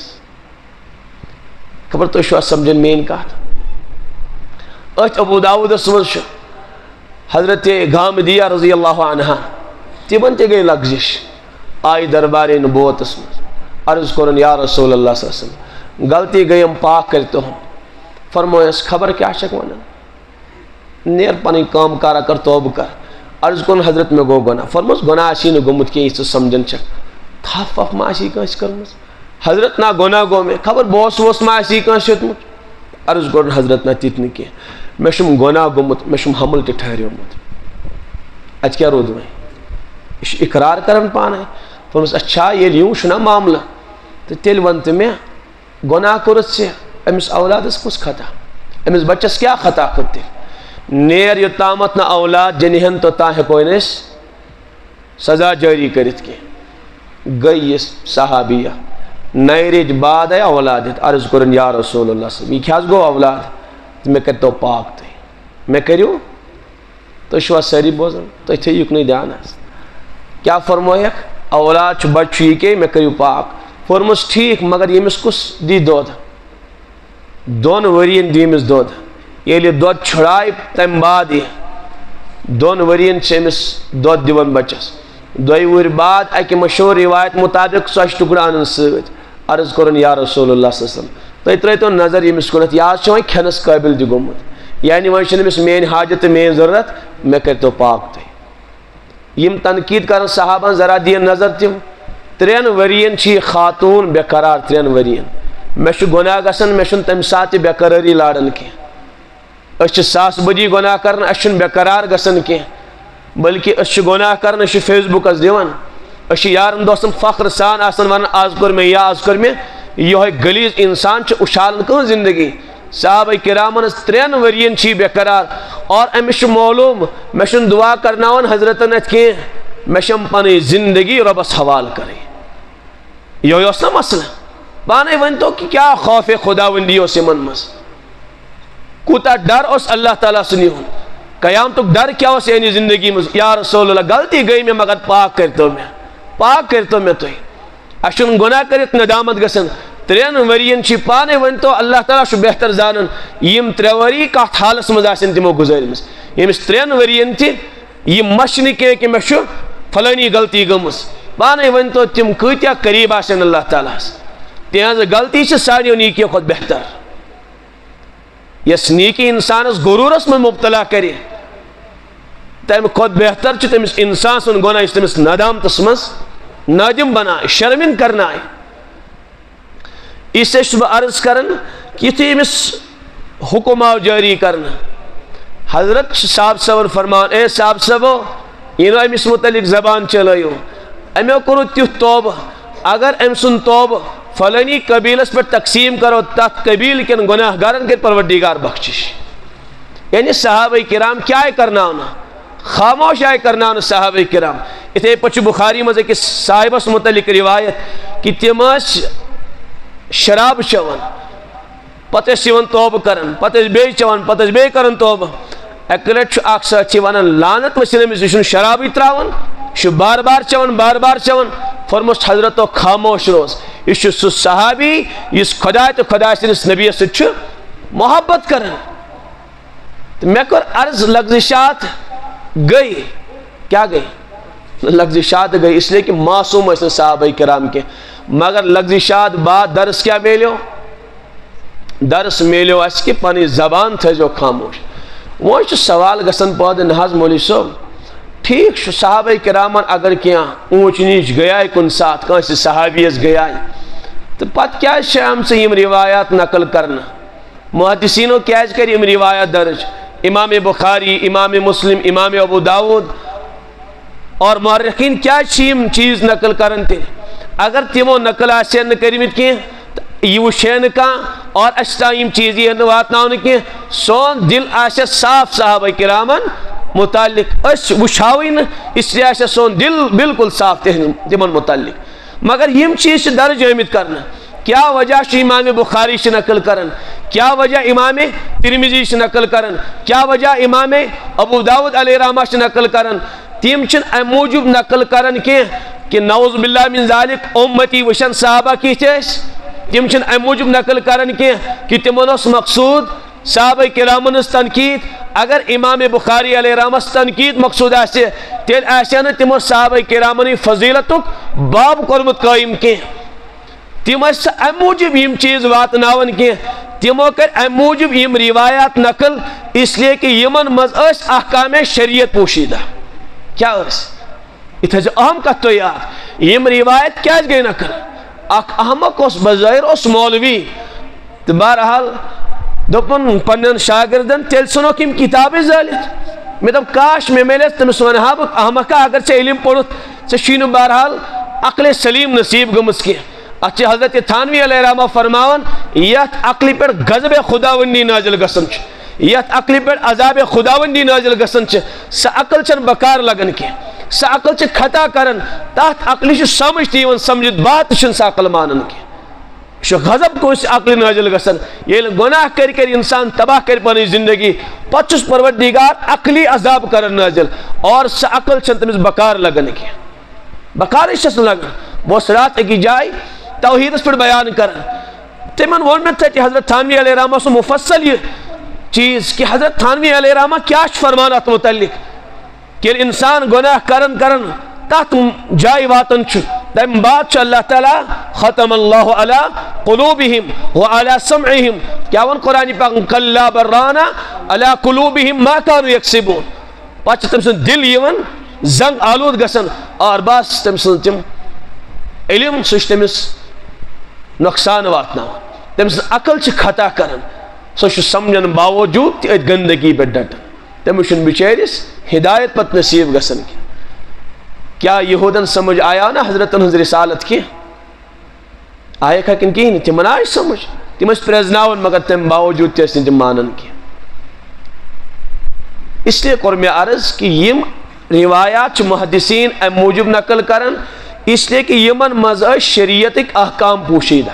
خبر تو شو سمجھن مین کات اچ ابو داود مز حضرت غامدیہ رضی اللہ عنہ تمن تے گئی لغزش آئی دربار نبوت مز عرض کرن یا رسول اللہ صلی اللہ علیہ وسلم غلطی گئی ہم پاک کرتے ہوں فرمویس خبر کیا شک ونن نیر پنی کام کارا کر توبہ کر عرض کن حضرت میں گو گناہ فرموس گناہ اسی نے گمت کی اس سمجھن چک تھاف اف معاشی کنس کرمس حضرت نا گناہ گو میں خبر بوس ووس معاشی کنس شتمت عرض کن حضرت نا تیتنی کی میں شم گناہ گمت میں شم حمل تے ٹھہریو مت اج کیا رود میں اقرار کرن پانا ہے فرموس اچھا یہ لیوں شنا معاملہ تو تیل ونت میں گناہ کرت سے امس اولادس کس خطا امس بچس کیا خطا کرتے نیر یوتامت نہ اولاد جنہن تو تا ہکوینس سزا جاری کرت کی گئی صحابیہ نیرج بعد ہے اولادت عرض کرن یا رسول اللہ صلی اللہ علیہ وسلم یہ کیا گو اولاد میں کرتا ہوں پاک تے میں کریو تو شوا سری بوزن تو تھے یک نہیں دیانا کیا فرمویا اولاد چھ بچی کے میں کریو پاک فرموس ٹھیک مگر یمس کس دی دود دون ورین دیمس دود یلی دود چھڑائی تم بعد دون ورین چمس دود دیون بچس دوی ور بعد اکی مشہور روایت مطابق سوش ٹکڑان سۭتۍ عرض کرن یا رسول اللہ صلی اللہ علیہ وسلم تُہۍ ترٲیتو نظر یمس کُنتھ یہِ حظ چھُ وۄنۍ کھٮ۪نس قٲبِل تہِ گوٚمُت یعنی وۄنۍ چھُنہٕ أمِس میٲنۍ حاجت تہٕ میٲنۍ ضروٗرت مےٚ کٔرۍتو پاک تُہۍ یِم تنقیٖد کرن صحابن ذرا دِیِن نظر تِم 3 ؤرین چھِ یہِ خاتوٗن بے قرار 3 ؤرین مےٚ چھُ گۄناہ گژھان مےٚ چھُنہٕ تمہِ ساتہٕ تہِ بے قرٲری لاران کینٛہہ أسۍ چھِ ساس بٔدی گۄناہ کران اَسہِ چھُنہٕ بے قرار گژھان کینٛہہ بلکہِ أسۍ چھِ گۄناہ کران أسۍ چھِ فیس بُکس دِوان أسۍ چھِ یارن دوستن فخر سان آسان ونان آز کوٚر مےٚ یہِ آز کوٚر مےٚ یِہوے غلیظ انسان چھُ اُچھالان کٕہٕنٛز زندگی صحابہ کرامن 3 ؤرین چھِ یہِ بے قرار اور أمِس چھُ معلوٗم مےٚ چھُنہٕ دعا کرناوان حضرتن اتھ کینٛہہ مےٚ چھم پنٕنۍ زندگی رۄبس حوالہٕ کرٕنۍ یِہوے اوس نا مسلہٕ پانے ؤنۍتو کہ کیا خوف خداوندی اوس یِمن منٛز کوٗتاہ ڈر اوس اللہ تعالیٰ سُنٛد ہُنٛد قیامتُک ڈر کیا اوس یعنی زندگی منٛز یا رسول اللہ غلطی گٔے مےٚ مگر پاک کٔرۍتو مےٚ تُہۍ اَسہِ چھُنہٕ گۄناہ کٔرِتھ ندامت گژھان 3 ؤرین چھِ پانے ؤنۍتو اللہ تعالیٰ چھُ بہتر زانان یِم 3 ؤری کتھ حالس منٛز آسن تِمو گُزٲرمٕژ ییٚمِس 3 ؤرین تہِ یہِ مچھِ نہٕ کینٛہہ کہ مےٚ چھُ فلٲنی غلطی گٔمٕژ پانے ون تو تم کتیا قریب آسن اللہ تعالیٰ تہذ غلطی سے ساریو نیکیو کھت بہتر یس نیکی انسانس غرورس میں مبتلا کرے تم کھت بہتر تمس انسان سن گناہ اس تمس ندامتس مز نادم بنا شرمن کرنا اس سے بہ عرض کرن کہ یتھے امس حکم آو جاری کرنا حضرت صاحب صبر فرمان اے صاحب صبو یہ امس متعلق زبان چلائیو امیو کرو تیت توبہ اگر ام سن توبہ فلانی قبیلس پر تقسیم کرو تات قبیل کن گناہ گارن کے پروردگار بخشش یعنی صحابہ کرام کیا ہے کرنا ہونا خاموش آئے کرنا ہونا صحابہ کرام اتھے پچھ بخاری مزے کہ صاحبس متعلق روایت کہ تماس شراب چون پتہ سیون توبہ کرن پتہ بے چون پتہ بے کرن توبہ اکلٹ اخ ساتھی ونان لعنت وسلم اس شرابی تراون شو بار بار چون فرموس حضرت تو خاموش روز یہ سہ صحابی اس خدا تو خدا سندس نبی ست محبت کرن میں کر عرض لغزشات گئی کیا گئی لغزشات گئی اس لیے کہ معصوم اس صحابہ کرام کے مگر لغزشات بعد درس کیا میلیو درس میلیو اس کی پانی زبان تھے جو خاموش وہ سوال گسن پود نحاظ مولی صاحب ٹھیک شو صحابہ کرامن اگر کیا اونچ نیچ گیا ہے کن ساتھ کہاں سے صحابیز گیا ہے تو پت کیا شام سے یہ روایات نقل کرنا محدثینوں کیا کر یہ روایات درج امام بخاری امام مسلم امام ابو داود اور مورخین کیا چیز نقل کرن تھے اگر تمو نقل آسین کرمت کی یہ وشین کا اور اشتائم چیز یہ واتناؤن کی سون دل آسے صاف صحابہ کرامن متعلق اس وشاوین اس لیے آسے سون دل بالکل صاف تمن متعلق مگر یم چیز درج آمد کرنا کیا وجہ امام بخاری سے نقل کرن کیا وجہ امام ترمذی سے نقل کرن کیا وجہ امام ابو داود علیہ رحمہ سے نقل کرن تیم چن ام موجب نقل کرن کہ نعوذ باللہ من ذالک امتی وشن صحابہ کی چیز تیم چن ام موجب نقل کرن کہ تمنس مقصود صحابہ کرامن تنقید اگر امام بخاری علیہ رحمہ تنقید مقصود آسے تیل آسے تمو صحابہ کرامن فضیلتک باب کورمت قائم کی تم ام موجب یم چیز واتناون کی تمو کر ام موجب یم روایات نقل اس لیے کہ یمن مز احکام شریعت پوشیدہ کیا اتھے اہم کت تو یاد یم روایت کیا گئی نقل اخ احمق اس بظاہر اس مولوی تو بہرحال دپن پنن شاگردن تیل سنو کم کتاب زالت میں دب کاش میں میلے تمس ونہا بک احمقہ اگر چھ علم پڑھت چھ بہرحال عقل سلیم نصیب گمس کی اچھے حضرت تھانوی علیہ رحمہ فرماون یت عقلی پر غضب خداوندی نازل گسن یت عقلی پر عذاب خداوندی نازل گسن سا عقل چن بکار لگن کی سا عقل چھ خطا کرن تحت عقلی چھ سمجھ تیون سمجھت بات چن سا عقل مانن کی شو غضب کو اس عقل نازل گسن یہ گناہ کر انسان تباہ کر پانی زندگی پچس پروردگار عقلی عذاب کرن نازل اور سا عقل چن تمس بکار لگن کی بکار اس چن لگن وہ صراط کی جائے توحید اس پر بیان کرن تمن ون میں تھے حضرت تھانوی علیہ رحمہ سے مفصل یہ چیز کہ حضرت تھانوی علیہ رحمہ کیا فرمانات متعلق کہ انسان گناہ کرن تحت جائے واتن تم بات چھ اللہ تعالی ختم اللہ علی قلوبہم وعلی سمعہم کیا ون قرآن پاک کلا برانا علی قلوبہم ما کانوا یکسبون پچھ تم سن دل یون زنگ آلود گسن اور بس تم سن تم علم سوچ تمس نقصان واتنا تمس عقل چھ خطا کرن سو سمجھن باوجود تی گندگی پہ ڈٹن تمس بچیرس ہدایت پت نصیب گسن کی کیا یہودن سمجھ آیا نا حضرت ہنز رسالت کی آئے کھا کن کی تمن آئی سمجھ تم اس پریزناون مگر تم باوجود تیس تم مانن کی اس لیے قرم عرض کہ یم روایات محدثین ام موجب نقل کرن اس لیے کہ یمن مزہ شریعتک احکام پوشیدہ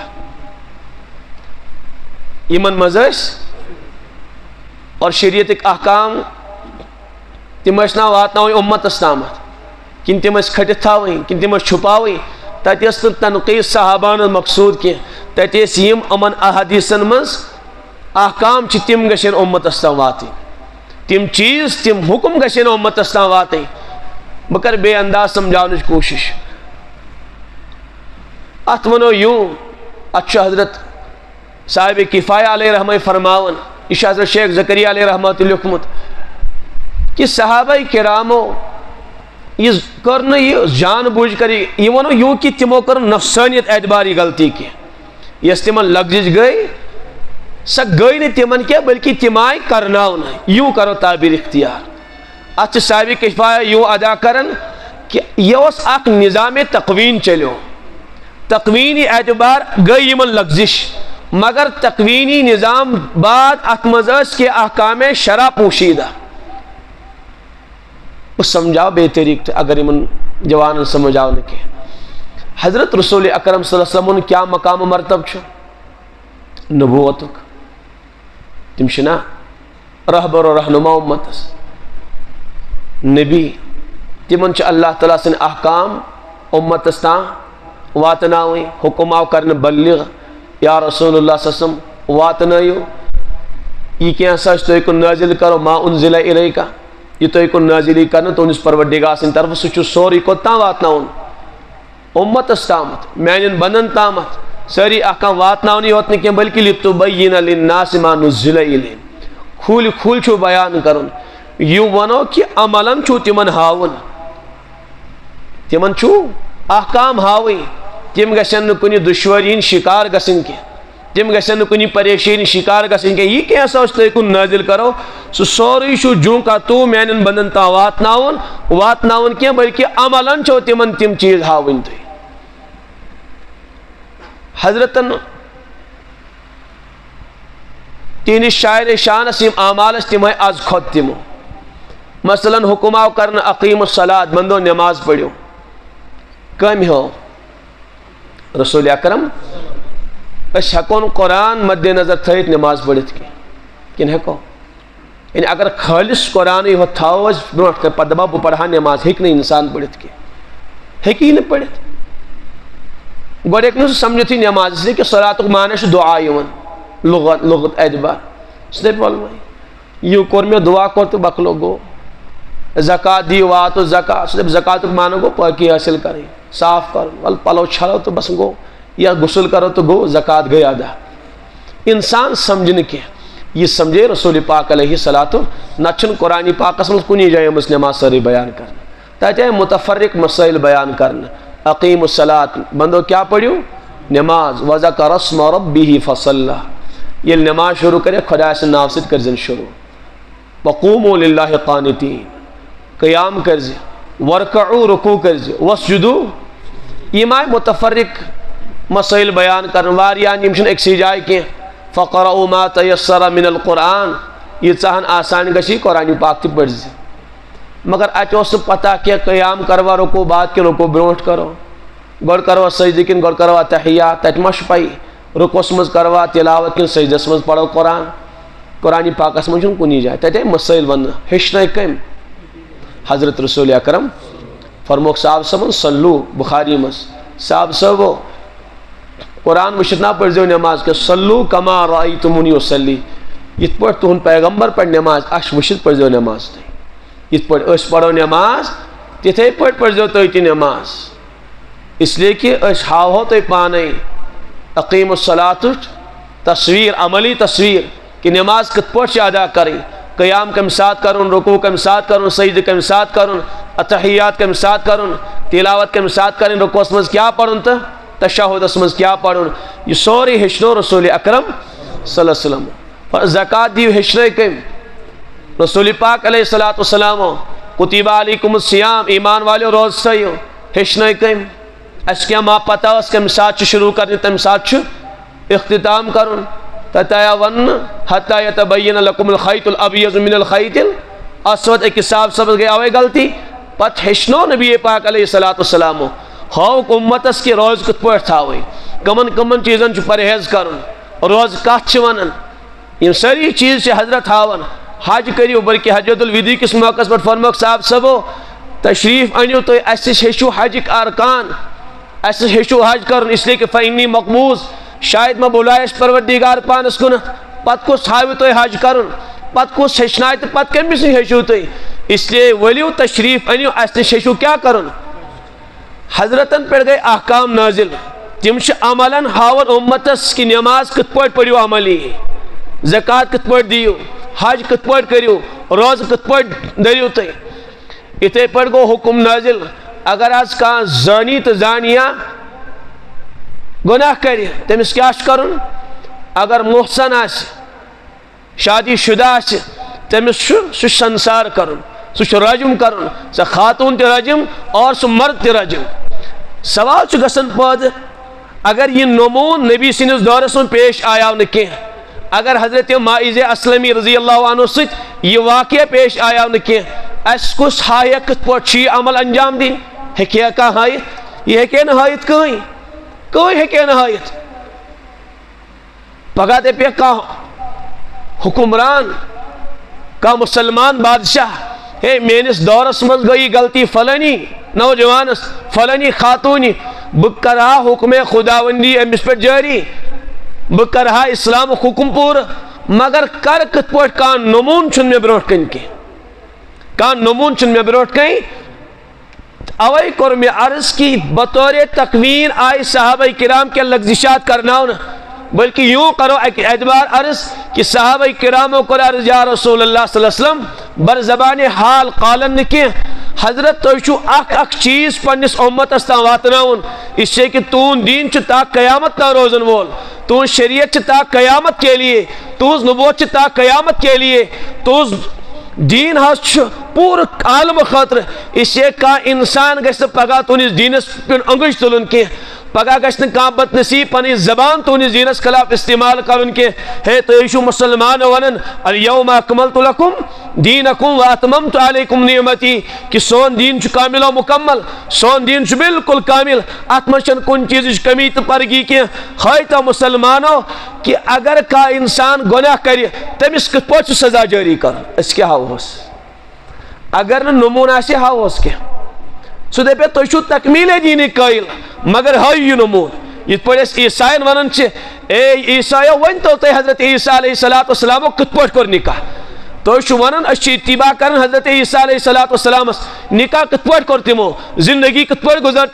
یمن مزہ اور شریعتک احکام تم نا واتناویں امت استامت کن تم کھٹت تھاویں کن تم چھپاویں تتیس تنقید صحابان مقصود کی تتیس یم امن احادیثن مز احکام چھ تم گشن امت استام واتی تم چیز تم حکم گشن امت استام واتی بکر بے انداز سمجھاونچ کوشش ات ونو یوں ات حضرت صاحب کفایہ علیہ رحمہ فرماون یہ حضرت شیخ زکریا علیہ رحمہ لکھمت کہ صحابہ کرامو یہ کرنا یہ جان بوجھ کر یہ ونو یوں کہ تمو کر نفسانیت اعتباری غلطی کی یس تمن لگزج گئی سا گئی نہیں تمن کیا بلکہ تمائی کرناؤن یوں کرو تعبیر اختیار ات صاحب کفایہ یوں ادا کرن کہ یہ اس اک نظام تقوین چلو تقوینی اعتبار گئی یمن لگزش مگر تقوینی نظام بعد ات مزس کے احکام شرع پوشیدہ اس سمجھاؤ بے طریق اگر یمن جوان سمجھاؤ نہ کہ حضرت رسول اکرم صلی اللہ علیہ وسلم کیا مقام و مرتب چھو نبوتک تم شنا رہبر و رہنما امتس نبی تمن چھ اللہ تعالیٰ سن احکام امتس تاں واتناویں حکماو کرن بلغ یا رسول اللہ صلی اللہ علیہ وسلم واتنائیو یہ کیا سچ تو ایک نازل کرو ما انزل الیکا یہ تو ایک نازلی کرنا تو انس پروردگار سن طرف سچو سوری کو تاں واتناون امت استامت میانن بندن تامت ساری احکام واتناونی ہوتنے کی بلکہ لتبین للناس ما نزل الیہم کھول کھول چھو بیان کرن یوں ونو کہ عملاً چھو تمن ہاون تمن چھو احکام ہاوی تم گھن کنی دشوارین شکار گھن کی تم گھن کنی پریشانی شکار گھن کی یہ کیا سا کن نازل کرو سو سوری شو جون کا تو میانن بندن تا واتناون کی بلکہ عملاً چھو تمن تم چیز ہاون تو حضرتن تین شاعر شان اسیم اعمالس تم ہے از خود تمو مثلا حکماو کرن اقیم الصلاۃ بندو نماز پڑھو کم ہو رسول اکرم اس ہکون قرآن مد نظر تھیت نماز پڑھت کی کن ہکو یعنی اگر خالص قرآن ہی ہو تھاو اس برونٹ کر پدبا بو پڑھا نماز ہک نہیں انسان پڑھت کی ہکی نہیں پڑھت گوڑ ایک نوز سمجھتی نماز اس لیے کہ صلاة معنیش دعا یون لغت اعتبار اس نے بولوائی یوں کور میں دعا کرتے بکلو گو زکاة دیوا تو زکاة اس نے زکاة معنی گو پاکی حاصل کریں صاف کرو پلو چھلو تو بس گو یا غسل کرو تو گو زکاة گئی ادا انسان سمجھنے کے یہ سمجھے رسول پاک علیہ الصلوۃ نچن قرآن پاک اسم کنی جائے اس نماز ساری بیان کرنا تاکہ متفرق مسائل بیان کرنا اقیم الصلاۃ بندو کیا پڑھیو نماز وذکر اسم ربہ فصلی یہ نماز شروع کرے خدا سے نافذ کر زن شروع وقوموا للہ قانتین قیام کرزی ورکعو رکوع کرزی وسجدو یہ ماں متفرق مسائل بیان کرن واریان یمشن ایک سی جائے کی فقرؤوا ما تیسر من القرآن یہ چاہن آسان گشی قرآن پاک تی پڑھزی مگر اچھو سے پتا کیا قیام کروا رکو بعد کے رکو برونٹ کرو گوڑ کروا سجدی کن گوڑ کروا تحیات تجمش پائی رکو سمز کروا تلاوت کن سجدہ سمز پڑھو قرآن پاک اسمجھن کنی جائے تیتے مسائل ون ہشنہ کم حضرت رسول اکرم فرموک صاحب سمن صلو بخاری مس صاحب صاحبو قرآن مشتنا پڑھ جو نماز کے صلو کما رائیتمونی وصلی یہ پڑھ تو ہن پیغمبر پڑھ نماز اش مشت پڑھ جو نماز تی یہ پڑھ اس پڑھو نماز تیتے پڑھ جو تو نماز اس لیے کہ اس ہاو ہو تو پانے اقیم الصلاۃ تصویر عملی تصویر کہ نماز کت پڑھ ادا کریں قیام کم ساتھ کرن رکوع کم ساتھ کرن سجدہ کم ساتھ کرن اتحیات کم ساتھ کرن تلاوت کم ساتھ کرن رکوع اسمز کیا پڑھن تا تشہد اسمز کیا پڑھن یہ سوری ہشنو رسول اکرم صلی اللہ علیہ وسلم زکاة دیو ہشنے کم رسول پاک علیہ السلام کتب علیکم الصیام ایمان والے روز سیو ہشنے کم اس کیا ما پتا اس کم ساتھ شروع کرنے تم ساتھ اختتام کرن تتایون حتی یتبین لکم الخیط الابیض من الخیط الاسود ایک صاحب سبز گیا ہوئے غلطی پت ہشنو نبی پاک علیہ السلام ہوک امتس کی روز کت پوٹ تھا ہوئی کمن چیزن چھ پرہیز کرن روز کات چھ ونن یہ ساری چیز چھ حضرت ہاون حج کریو بلکہ حجۃ الوداع کس موقع پر فرموک صاحب سبو تشریف انیو تو اسس ہشو حج ارکان اسس ہشو حج کرن اس لیے کہ فإنی مقبوض شاید میں بلائش پروردگار پانس کنت پت کو ساوی تو حج کرن پت کو ہشنائے تو پت کم بھی ہشو تو اس لیے ولیو تشریف انیو اسس ہشو کیا کرن حضرتن پڑھ گئے احکام نازل تم عملاً ہاون امتس کہ نماز کت پٲٹھۍ پٔرِو عملی، زکات کت پٲٹھۍ دیو، حج کت پٲٹھۍ کٔرِو، روزٕ کت پٲٹھۍ دٔرِو تُہۍ۔ یِتھَے پٲٹھۍ گوٚو حکم نازل اگر آز کانٛہہ زٲنی تہٕ زانیہ گۄناہ کرِ تٔمِس کیٛاہ چھُ کرُن؟ اگر محسن آسہِ شادی شدہ آسہِ تٔمِس چھُ سُہ سنسار کرُن، سُہ چھُ رجم کرُن، سۄ خاتوٗن تہِ رجم اور سُہ مرد تہِ رجم۔ سوال چھُ گژھان پٲدٕ اگر یہ نمون نبی سٕنٛدِس دورس منٛز پیش آیاو نہٕ کینٛہہ، اگر حضرت ماعز اسلمی رضی اللہ عنہ سۭتۍ یہ واقعہ پیش آیاو نہٕ کینٛہہ، اَسہِ کُس ہایہِ کِتھ پٲٹھۍ چھُ یہِ عمل انجام دِنۍ؟ ہیٚکہِ کانٛہہ ہٲیِتھ؟ یہ ہیٚکہِ نہٕ ہٲیِتھ کٕہٕنۍ، کٕہٕنۍ ہیٚکہِ نہٕ ہٲیِتھ۔ پگاہ دپہِ کانٛہہ حکمران، کانٛہہ مسلمان بادشاہ، ہے میٲنِس دورس منٛز گٔیی غلطی فلٲنی نوجوانس، فلٲنی خاتوٗنہِ، بہٕ کرہا حکمِ خداوندی أمِس پٮ۪ٹھ جٲری، بہٕ کرہا اسلامُک حکم پوٗرٕ، مگر کر کِتھ پٲٹھۍ؟ کانٛہہ نموٗن چھُنہٕ مےٚ برونٛٹھ کَنہِ کینٛہہ، کانٛہہ نموٗن چھُنہٕ مےٚ برونٛٹھ کَنہِ۔ اوے کوٚر مےٚ عرض کہ بطور تکوین آیہِ صحابہ کرام کٮ۪ن لغزشات کرناونہٕ، بلکہ یوں کرو اکہ اعتبار عرض کہ صحابہ کرامو کوٚر عرض یا رسول اللہ صلی اللہ علیہ وسلم بر زبان حال قالن نہٕ کینٛہہ، حضرت تُہۍ چھُو اکھ چیٖز پننس امتس تام واتناوُن، یہِ چھُ کہ تُہُنٛد دیٖن چھُ تا قیامت تام روزن وول، تُہُنٛد شریعت چھُ تا قیامت کے لیے، تُہٕنٛز نبوت چھِ تا قیامت کے لیے، تُہٕنٛز دیٖن حظ چھُ پوٗرٕ عالمہٕ خٲطرٕ، اس لیے کانٛہہ انسان گژھِ نہٕ پگاہ تُہنٛدِس دیٖنس پٮ۪ٹھ انگُج تُلُن کینٛہہ، پگاہ گژھِ نہٕ کانٛہہ بد نصیٖب پنٕنۍ زبان تُہنٛدِس دیٖنس خلاف استعمال کرُن کینٛہہ، ہے تُہۍ چھِو مسلمان ونان الیوم اکملت لکم دیٖنکم واتممت علیکم نعمتی، کہ سون دیٖن چھُ کامل و مکمل، سون دیٖن چھُ بالکل کامل، اتھ منٛز چھنہٕ کُنہِ چیٖزٕچ کمی تہٕ پرگی کینٛہہ۔ ہٲیتو مسلمانو کہ اگر کانٛہہ انسان گۄناہ کرِ تٔمِس کِتھ پٲٹھۍ چھُ سزا جٲری کرُن، أسۍ کیٛاہ ہاوہوس؟ اگر نہٕ نموٗن آسہِ ہاوہوس کینٛہہ، سُہ دپہِ تُہۍ چھِو تکمیٖلے دیٖنٕکۍ قٲیل مگر ہٲیِو یہِ نموٗن، یِتھ پٲٹھۍ أسۍ عیسایَن ونان چھِ اے عیسایو ؤنۍتو تُہۍ حضرت عیسیٰ علیہ الصلوۃ والسلامو کِتھ پٲٹھۍ کوٚر نکاح، تُہۍ چھِو ونان أسۍ چھِ اتباع کران حضرت عیسیٰ علیہ الصلوۃ والسلامس، نکاح کِتھ پٲٹھۍ کوٚر تِمو، زندگی کِتھ پٲٹھۍ گُزٲر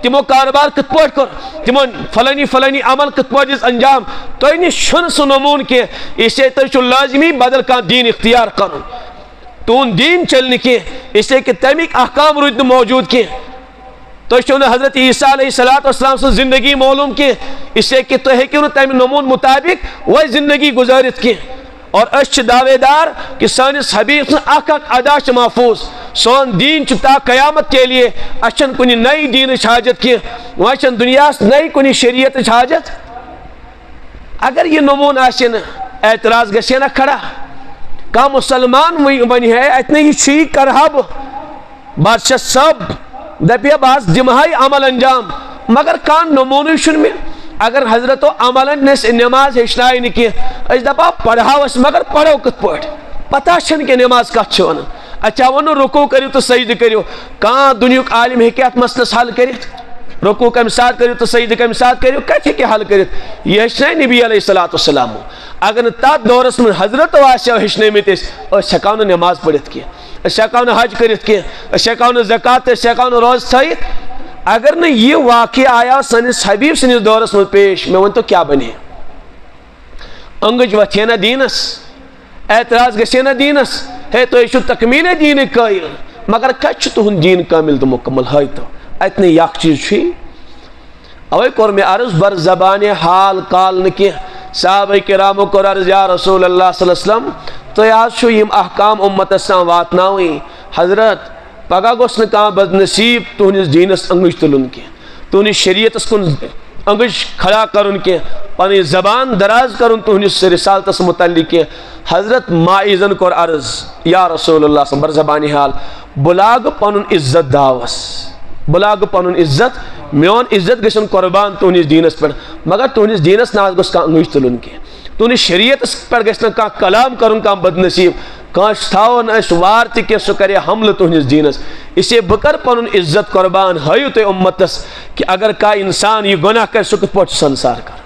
تِمو کاربار کِتھ پٲٹھۍ کوٚر، تِمو فلٲنی فلٲنی عمل کِتھ پٲٹھۍ دِژ انجام، تۄہہِ نِش چھُنہٕ سُہ نموٗن کینٛہہ، اس لیے تۄہہِ چھُو لٲزمی بدل کانٛہہ دیٖن اختیار کرُن، تُہُنٛد دیٖن چلہِ نہٕ کینٛہہ، اس لیے کہ تَمِکۍ احکام روٗدۍ نہٕ موجوٗد کینٛہہ، تۄہہِ چھو نہٕ حضرت عیسیٰ علیہ الصلوۃ والسلام سٕنٛز زندگی معلوٗم کینٛہہ، اس لیے کہ تُہۍ ہیٚکِو نہٕ تَمہِ نموٗن مُطابق وۄنۍ زندگی گُزٲرِتھ کینٛہہ، اور أسۍ چھِ دعوے دار کہ سٲنِس حبیٖب سٕنٛز اکھ اکھ ادا چھِ محفوٗظ، سون دیٖن چھُ تا قیامت کے لیے، اَسہِ چھَنہٕ کُنہِ نَیہِ دیٖنٕچ حاجت کینٛہہ، وۄنۍ چھَنہٕ دُنیاہس نَیہِ کُنہِ شریعتٕچ حاجت۔ اگر یہ نموٗن آسہِ نہٕ اعتراض گژھِ ہے نا کھڑا، کانٛہہ مسلمان ونہِ ہے اتہِ نہٕ یہِ چھُی کرہا بہٕ، بادشاہ صٲب دپہِ ہے بہٕ حظ دِمہٕ ہا یہِ عمل انجام، مگر کانٛہہ نموٗنٕے چھُنہٕ مےٚ۔ اگر حضرتو عملن اَسہِ نٮ۪ماز ہیٚچھنایہِ نہٕ کینٛہہ، أسۍ دپہو پرہاو أسۍ مگر پرو کِتھ پٲٹھۍ، پتہ چھنہٕ کینٛہہ نٮ۪ماز کتھ چھِ ونان، اَسہِ چھا ووٚنمُت رکوٗع کٔرِو تہٕ سجدٕ کٔرِو، کانٛہہ دُنیُک عالم ہیٚکہِ اتھ مسلس حل کٔرِتھ؟ رکوٗع کمہِ ساتہٕ کٔرِو تہٕ سجدٕ کمہِ ساتہٕ کٔرِو، کتہِ ہیٚکہِ حل کٔرِتھ؟ یہِ ہیٚچھنایہِ نبی علیہ الصلوۃ والسلامو، اگر نہٕ تتھ دورس منٛز حضرتو آسہو ہیٚچھنٲومٕتۍ أسۍ ہٮ۪کہو نہٕ نٮ۪ماز پٔرِتھ کینٛہہ، أسۍ ہٮ۪کہو نہٕ حج کٔرِتھ کینٛہہ، أسۍ ہٮ۪کہو نہٕ زکات تہٕ أسۍ ہٮ۪کہو نہٕ روزٕ تھٲیِتھ۔ اگر نہٕ یہِ واقعہ آیاو سٲنِس حبیٖب سٕنٛدِس دورس منٛز پیش، مےٚ ؤنۍتو کیٛاہ بنہِ ہے؟ انگٕج وتھِ ہے نا دیٖنس، اعتراض گژھِ ہے نا دیٖنس، ہے تُہۍ چھِو تکمیٖلے دیٖنٕکۍ قٲیل مگر کتہِ چھُ تُہُنٛد دیٖن کامل تہٕ مُکمل، ہٲیتو، اتہِ نہٕ یہِ اکھ چیٖز چھُے۔ اوے کوٚر مےٚ عرض بر زبانہِ حال قال نہٕ کینٛہہ، صحابہ کرامو کوٚر عرض یا رسول اللہ صلی اللہ علیہ وسلم تُہۍ حظ چھِو یِم احکام امتس تام واتناوٕنۍ، حضرت پگاہ گوٚژھ نہٕ کانٛہہ بد نصیٖب تُہنٛدِس دیٖنس انگٕج تُلُن کینٛہہ، تُہنٛدِس شریعتس کُن انگٕج کھڑا کرُن کینٛہہ، پنٕنۍ زبان دراز کرُن تُہنٛدِس رسالتس متعلق کینٛہہ۔ حضرت ماعزن کوٚر عرض یا رسول اللہ صلی اللہ علیہ وسلم بر زبانہِ حال بہٕ لاگہٕ پنُن عزت داوس، بہٕ لاگہٕ پنُن عزت، میون عزت گژھن قربان تُہنٛدِس دیٖنس پٮ۪ٹھ، مگر تُہنٛدِس دیٖنس نہ حظ گوٚژھ کانٛہہ انگٕج تُلُن کینٛہہ، تُہنٛدِس شریعتس پٮ۪ٹھ گژھِ نہٕ کانٛہہ کلام کرُن کانٛہہ بد نصیٖب، کٲنٛسہِ تھاوو نہٕ أسۍ وار تہِ کینٛہہ سُہ کرِ حملہٕ تُہنٛدِس دیٖنس، اس لیے بہٕ کرٕ پنُن عزت قربان، ہٲیِو تُہۍ اُمتس کہ اگر کانٛہہ انسان یہِ گۄناہ کرِ سُہ کِتھ پٲٹھۍ چھُ سنسار کران،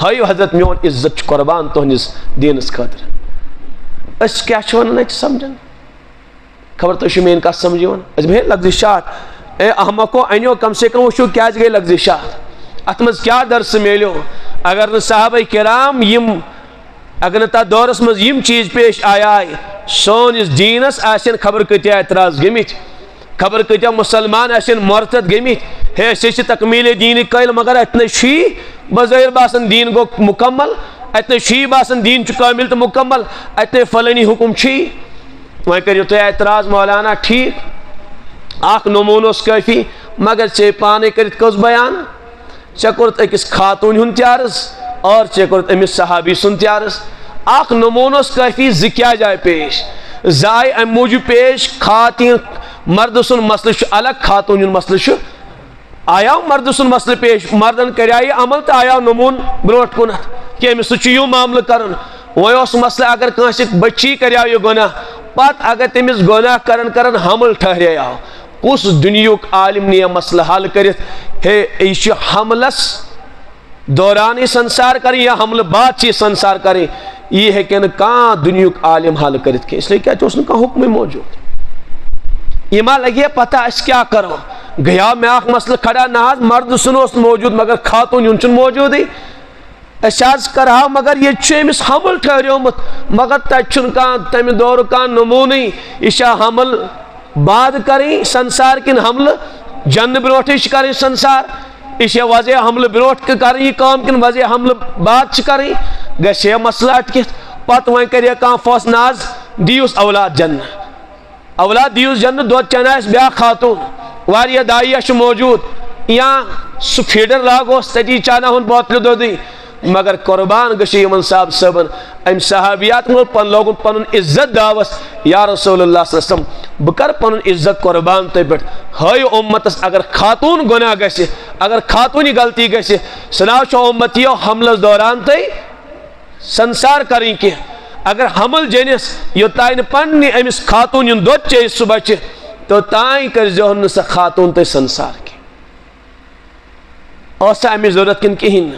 ہٲیِو حضرت میون عزت چھُ قربان تُہنٛدِس دیٖنس خٲطرٕ۔ أسۍ کیٛاہ چھِ ونان اَتہِ سمجھان؟ خبر تُہۍ چھِو میٲنۍ کتھ سمجھ یِوان؟ أسۍ بیٚہے لغزشات، اے احمقو انیو کم سے کم وٕچھِو کیٛازِ گٔے لغزشات، ات مز کیا درس میلیو اگر نہ صحابہ کرام اگر نہ تر دورس مز چیز پیش آیا سون اس دینس آسن خبر کتیا اعتراض گمت خبر کتیا مسلمان آسن مرتد گمت ہے اسی تکمیل دین قائل مگر اتنے شی بظاہر باسن دین گو مکمل اتنے شی باسن دین کامل تو مکمل اتنے فلانی حکم چھی وہ کریو تو اعتراض مولانا ٹھیک اخ نمون اس کافی مگر چے پانے کرت کس بیان چے کرت اکس خاتون ہن تیارس اور چے کرت امس صحابی سن تیارس اخ نمون اس کافی ذکیا جائے پیش زائے ام موجود پیش خاتین مرد سن مسئلہ چھ الگ خاتون مسئلہ چھ آیا مرد سن مسئلہ پیش مردن کریائی عمل تو آیا نمون بروٹ کنت کہ امس چھ یوں معاملہ کرن وہ اس مسئلہ اگر کانسی بچی کریا یہ گناہ پت اگر تمس گناہ کرن حمل ٹھہرے آو کس دنیاک عالم نے یہ مسئلہ حل کرت ہے یہ حملس دوران سنسار کریں یا حمل بعد چی سنسار کریں یہ ہے کہ کہاں دنیاک عالم حل کرت کے اس لیے کیا اس نے کہا حکم موجود یہ ماں لگے پتہ اس کیا کرو گیا میں آخ مسئلہ کھڑا نہ مرد سنوست موجود مگر خاتون ینچن موجود ہی احساس کرا مگر یہ چیمس حمل ٹھہریومت مگر تچن کان تم دور کان نمونی اشا حمل بعد کریں سنسار کن حمل جن بروٹش کریں سنسار اشا وضع حمل بروٹ کریں یہ کام کن وضع حمل بعد کریں گش یہ مسئلہ اٹکت پت وہیں کریے کان فوس ناز دیوس اولاد جن اولاد دیوس جن دو چنائس بیا خاتون واریا دائیش موجود یا سو فیڈر لاگو سٹی چانا ہن بوتل دو دی مگر قربان گشی یمن صاحب صبن ام صحابیات مل پن لوگن پن عزت داوس یا رسول اللہ صلی اللہ علیہ وسلم بکر پن عزت قربان تے بیٹ ہائی امتس اگر خاتون گناہ گشی اگر خاتونی غلطی گشی سناو شو امتیو حمل دوران تے سنسار کریں کہ اگر حمل جنس یو تائن پننی امس خاتون ین دو چیز صبح چھ تو تائیں کر جوہن سے خاتون تے سنسار کی اوسا امی ضرورت کن کہیں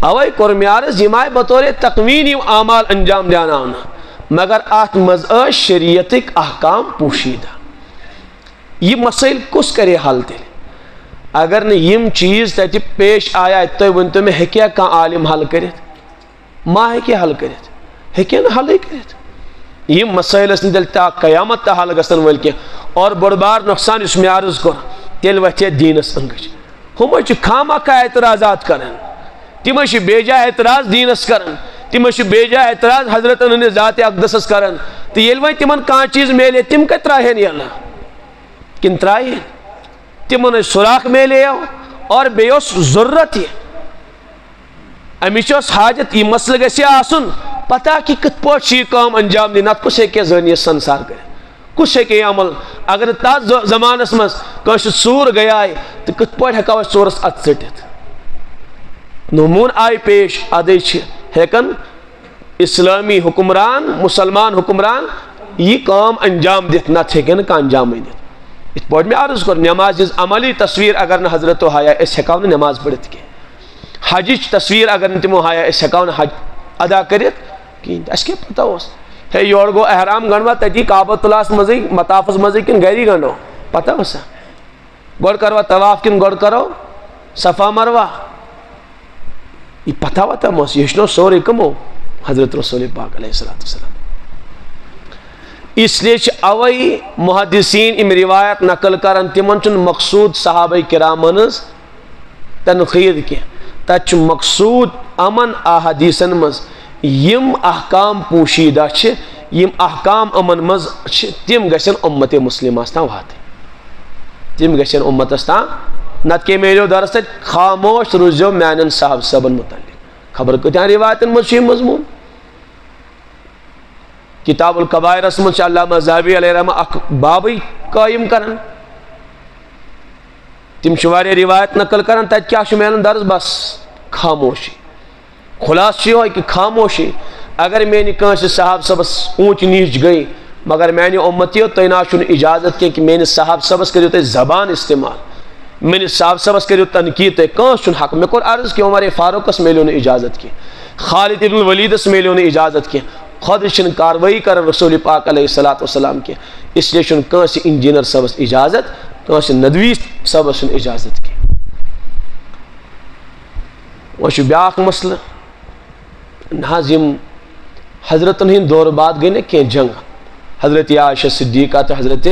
اوائی کرمیارز جماعی بطور تقوینی اعمال انجام دیانا ہونا مگر آت مزع شریعتک احکام پوشیدہ یہ مسائل کس کرے حل دل اگر نے یم چیز تیتی پیش آیا اتوئی ونتو میں ہکیا کان عالم حل کرت ما ہکیا حل کرت ہکیا نا حل کرت یہ مسائل اس نے دلتا قیامت تا حل گستن ولکے اور بڑبار نقصان اس میں عرض کر تیل وچے دین اس انگج ہم چھ کھاما کا اعتراضات کرن تم چھ بیجا اعتراض دینس کرن تم چھ بیجا اعتراض حضرت انہوں ذات اقدس کرن تو یل وی تمن کان چیز میلے تم کا تراہن یا اللہ کن تراہن تمن سوراخ میلے اور بیوس ضرورت ہے امیچوس حاجت یہ مسئلہ گسی آسن پتہ کہ کت پوچھ یہ کام انجام دینا کس ہے کہ ذہنی سنسار کرے کس ہے کہ عمل اگر تا زمان اسمس کش سور گیا ہے تو کت پوچھ ہکاو سورس ات سٹت نمون آئی پیش آدھے ہیکن اسلامی حکمران مسلمان حکمران یہ کام انجام دیت نہ تھے کہ نا انجام دیت اس پوچھ میں عرض کر نماز عملی تصویر اگر نہ حضرت و حیا اس ہکاو نے نماز پڑھت کے حجیج تصویر اگر نہ تمو حیا اس ہکاو نے حج ادا کرت کہ اس کے پتہ ہوس ہے یور گو احرام گنوا تجی کعبۃ اللہ مزی مطافس مزی کن گیری گنو پتہ ہوسا گڑ کروا طواف کن گڑ کرو صفا مروہ یہ پتہ ہوتا موس یشنو سورے کمو حضرت رسول پاک علیہ السلام اس لیے اوئی محدثین ام روایت نقل کرن تمن چن مقصود صحابہ کرامن تنقید کی تچ مقصود امن احادیثن مز یم احکام پوشیدہ چھ یم احکام امن مز تم گشن امت مسلمہ استا وات تم گشن امت استا نت کے میرو درس خاموش روزو میانن صاحب صبن متعلق خبر کتیا روایتن مز مضمون کتاب القبائر اسم علامہ ذہبی علیہ رحمہ بابی قائم کرن تم شواری روایت نقل کرن تت کیا شمیلن درس بس خاموشی خلاص چھ ہوئی کہ خاموشی اگر میں نے کانس صاحب صبس اونچ نیچ گئی مگر میں نے امتیو تینا شن اجازت کی کہ میں نے صاحب صبس کریو تے زبان استعمال میں نے صاحب صبس کریو تنقید تے کانس شن حق میں کور عرض کہ عمر فاروق اس میلیوں نے اجازت کی خالد ابن الولید اس میلیوں نے اجازت کی خود شن کاروائی کر رسول پاک علیہ السلام کی اس لیے شن کانس انجینئر صبس اجازت کانس ندوی صبس شن اجازت کی وہ بیاکھ مسئلہ ناز یم حضرتن ہند دور بعد گئی نا کی جنگ حضرت عائشہ صدیقہ تو حضرت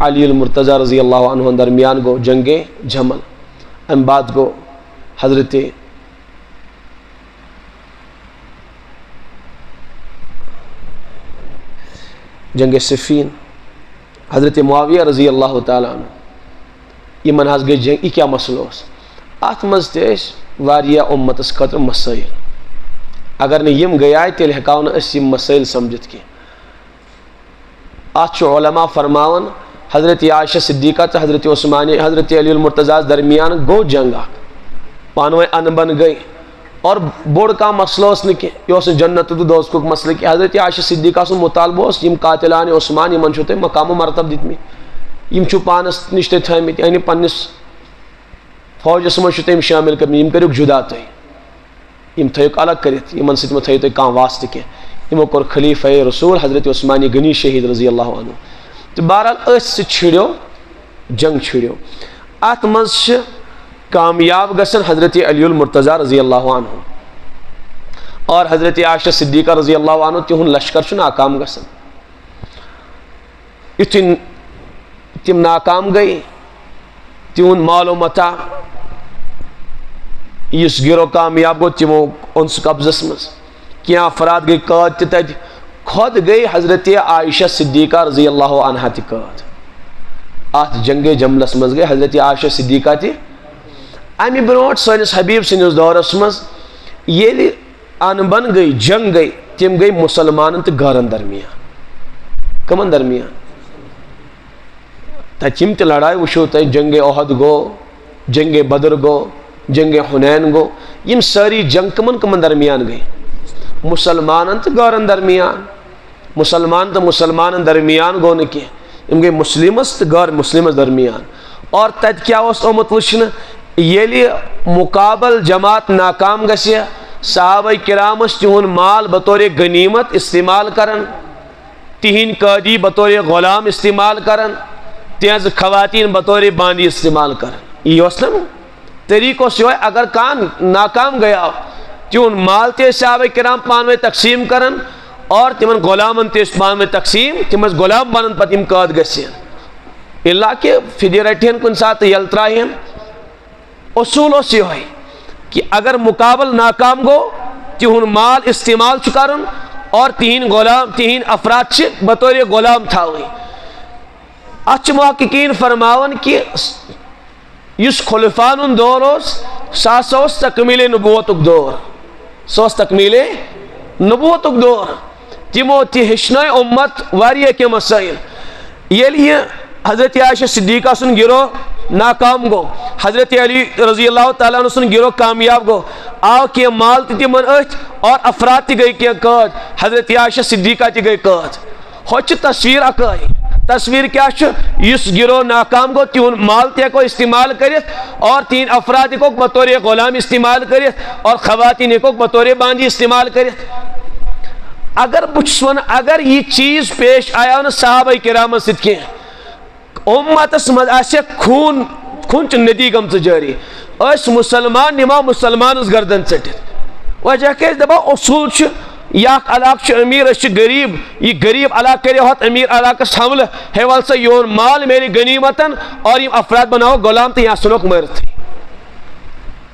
علی المرتضی رضی اللہ عنہ درمیان گو جنگ جمل ام بعد گو حضرت جنگ صفین حضرت معاویہ رضی اللہ تعالیٰ عنہ یہ منحص گئی جنگ یہ کیا مسئلہ اس ات مز تیش واریہ امتس خطر مسائل اگر نہیں یم گیا تیل ہکاؤ اس یم مسائل سمجھت کی ات علماء فرماون حضرت عائشہ صدیقہ تو حضرت عثمانی حضرت علی المرتضی درمیان گو جنگ پانوے ان بن گئی اور بوڑ کا مسئلہ اس نے کی یہ اس جنت تو دوست کو مسئلہ کی حضرت عائشہ صدیقہ سے مطالبہ اس یم قاتلان عثمان یمن چھتے مقام و مرتب دیتمی یم چھو پانس نشتے تھائمیت یعنی پنس فوجس میں چھتے شامل کرنی یم کریک جدا تھی یم تھیک الگ کریت یمن ست میں تھیک کام واسطہ کی یمو کر خلیفہ رسول حضرت عثمانی غنی شہید رضی اللہ عنہ تو بہرحال اس سے چھڑیو جنگ چھڑیو ات مز کامیاب گسن حضرت علی المرتضی رضی اللہ عنہ اور حضرت عائشہ صدیقہ رضی اللہ عنہ تہن لشکر چھ ناکام گسن یتھن تم ناکام گئی تہن مال و متاع اس گرو کامیاب گو تمو انس قبضس مز کیا افراد گئی قید تت خود گئی حضرت عائشہ صدیقہ رضی اللہ عنہ تہ قید ات جنگ جملس مز گئی حضرت عائشہ صدیقہ تہ امی برونٹ سنس حبیب سنس دورس مز یہ ان بن گئی جنگ گئی تم گئی مسلمان تو گھرن درمیان کمن درمیان تم تہ لڑائی وشو تہ جنگ احد گو جنگ بدر گو جنگ حنین گو یم ساری جنگ کمن کمن درمیان گئی مسلمان تو گھرن درمیان مسلمان تو مسلمان درمیان گو نہ کی یم گئی مسلمس تو غیر مسلمس درمیان اور تت کیا اس آمت وچھن یلی مقابل جماعت ناکام گسی صحابہ کرامس تہن مال بطور غنیمت استعمال کرن تہن قیدی بطور غلام استعمال کرن تہذ خواتین بطور باندی استعمال کرن یہ اس نا طریقہ سے اگر کان ناکام گیا تہن مال تے صحابہ کرام پانوے تقسیم کرن اور تمن غلامن تے پانوے تقسیم تمس غلام بنن پتہ یم قید گسین اللہ کہ فدیہ رٹھن کن ساتھ یل تراہن اصول اس یہ ہے کہ اگر مقابل ناکام گو تہن مال استعمال کرن اور تہن افراد بطور غلام تھاوی اتھ محققین فرماون کہ اس خلفان دور سا تکمیل نبوت دور تکمیل نبوت دور تمو تہ ہچن امت واریاہ کی مسائل یل یہ حضرت عائشہ صدیقہ سن گروہ ناکام گو حضرت علی رضی اللہ تعالیٰ عنہ سن گروہ کامیاب گو آو کی مال تمن اتھ اور افراد تہ گئی کی قید حضرت عائشہ صدیقہ تہ گئی قید ہوچ تصویر اکائی تصویر کیا اس گروہ ناکام گو تہن مال تہ کو استعمال کرت اور تین افراد کو بطور غلام استعمال کرت اور خواتین کو بطور باندی استعمال کرت اگر بچسون اگر یہ چیز پیش آیا نا صحابہ کرام ست کی امتس مز آسہ خون چھ ندی گمت جاری اس مسلمان نما مسلمانس گردن ٹھٹت وجہ کہ دپا اصول یا علاقہ امیر اس غریب یہ غریب علاقہ کرے ہوت امیر علاقہ حملہ ہے ول سا یون مال میری غنیمتن اور یہ افراد بناو غلام تو یا سنوک مرت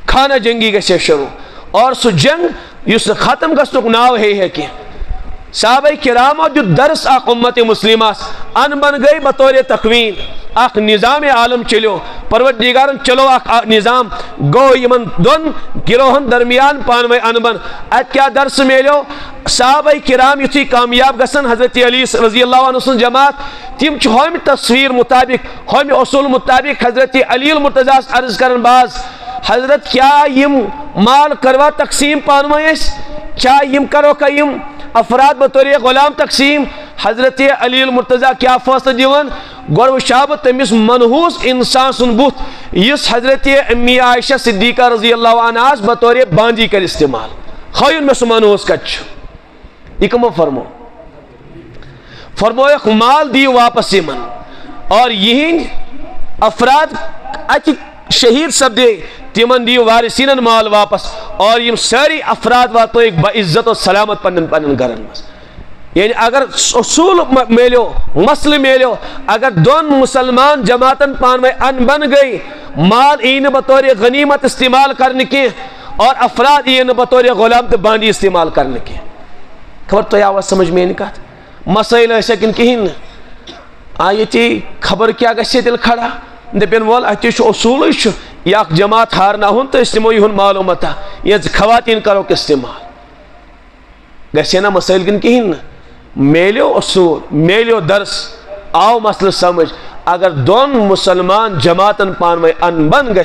کھانا جنگی گھے شروع اور سو جنگ اس ختم گھنک ناو ہے کہ صحابہ کرام جو درس اخ امت مسلمہ ان بن گئی بطور تقوین اخ نظام عالم چلو پروردگارن چلو اخ نظام گو یمن دون گروہن درمیان پانوے ان بن ات کیا درس میلو صحابہ کرام یتھی کامیاب گسن حضرت علی رضی اللہ عنہ سن جماعت تم ہم تصویر مطابق ہم اصول مطابق حضرت علی المرتضی عرض کرن باز حضرت کیا یم مال کروا تقسیم پانوے کیا یم کرو کا یم افراد بطور غلام تقسیم حضرت علی المرتضی کیا فیصلہ دیون گور وشاب تمس منحوس انسان سن بت اس حضرت امی عائشہ صدیقہ رضی اللہ عنہ بطور باندی کر استعمال خیون میں سو منحوس کچھ یہ کمو فرمو مال دی واپس من اور یہ افراد شہید سپدے تمن دیو وارثین مال واپس اور یم ساری افراد واتنٲیِکھ بعزت و سلامت پنن پنن گھرن مز. یعنی اگر اصول میلیو مسئلہ میلیو اگر دون مسلمان جماعتن پانوے ان بن گئی مال این بطور غنیمت استعمال کرنے کی اور افراد این بطور غلام تو باندی استعمال کرنے کی. خبر تو آواز سمجھ میں کت مسائل ایسا کن کہین آیتی خبر کیا گھے تیل کھڑا دپن وول اتہ اصول یا جماعت ہارنا ہن تو استعمال یہ معلومات یہ خواتین کرو استعمال گھے نا مسائل کن کہین میلیو اصول میلیو درس آو مسئلہ سمجھ اگر دون مسلمان جماعتن پانوے ان بن گھے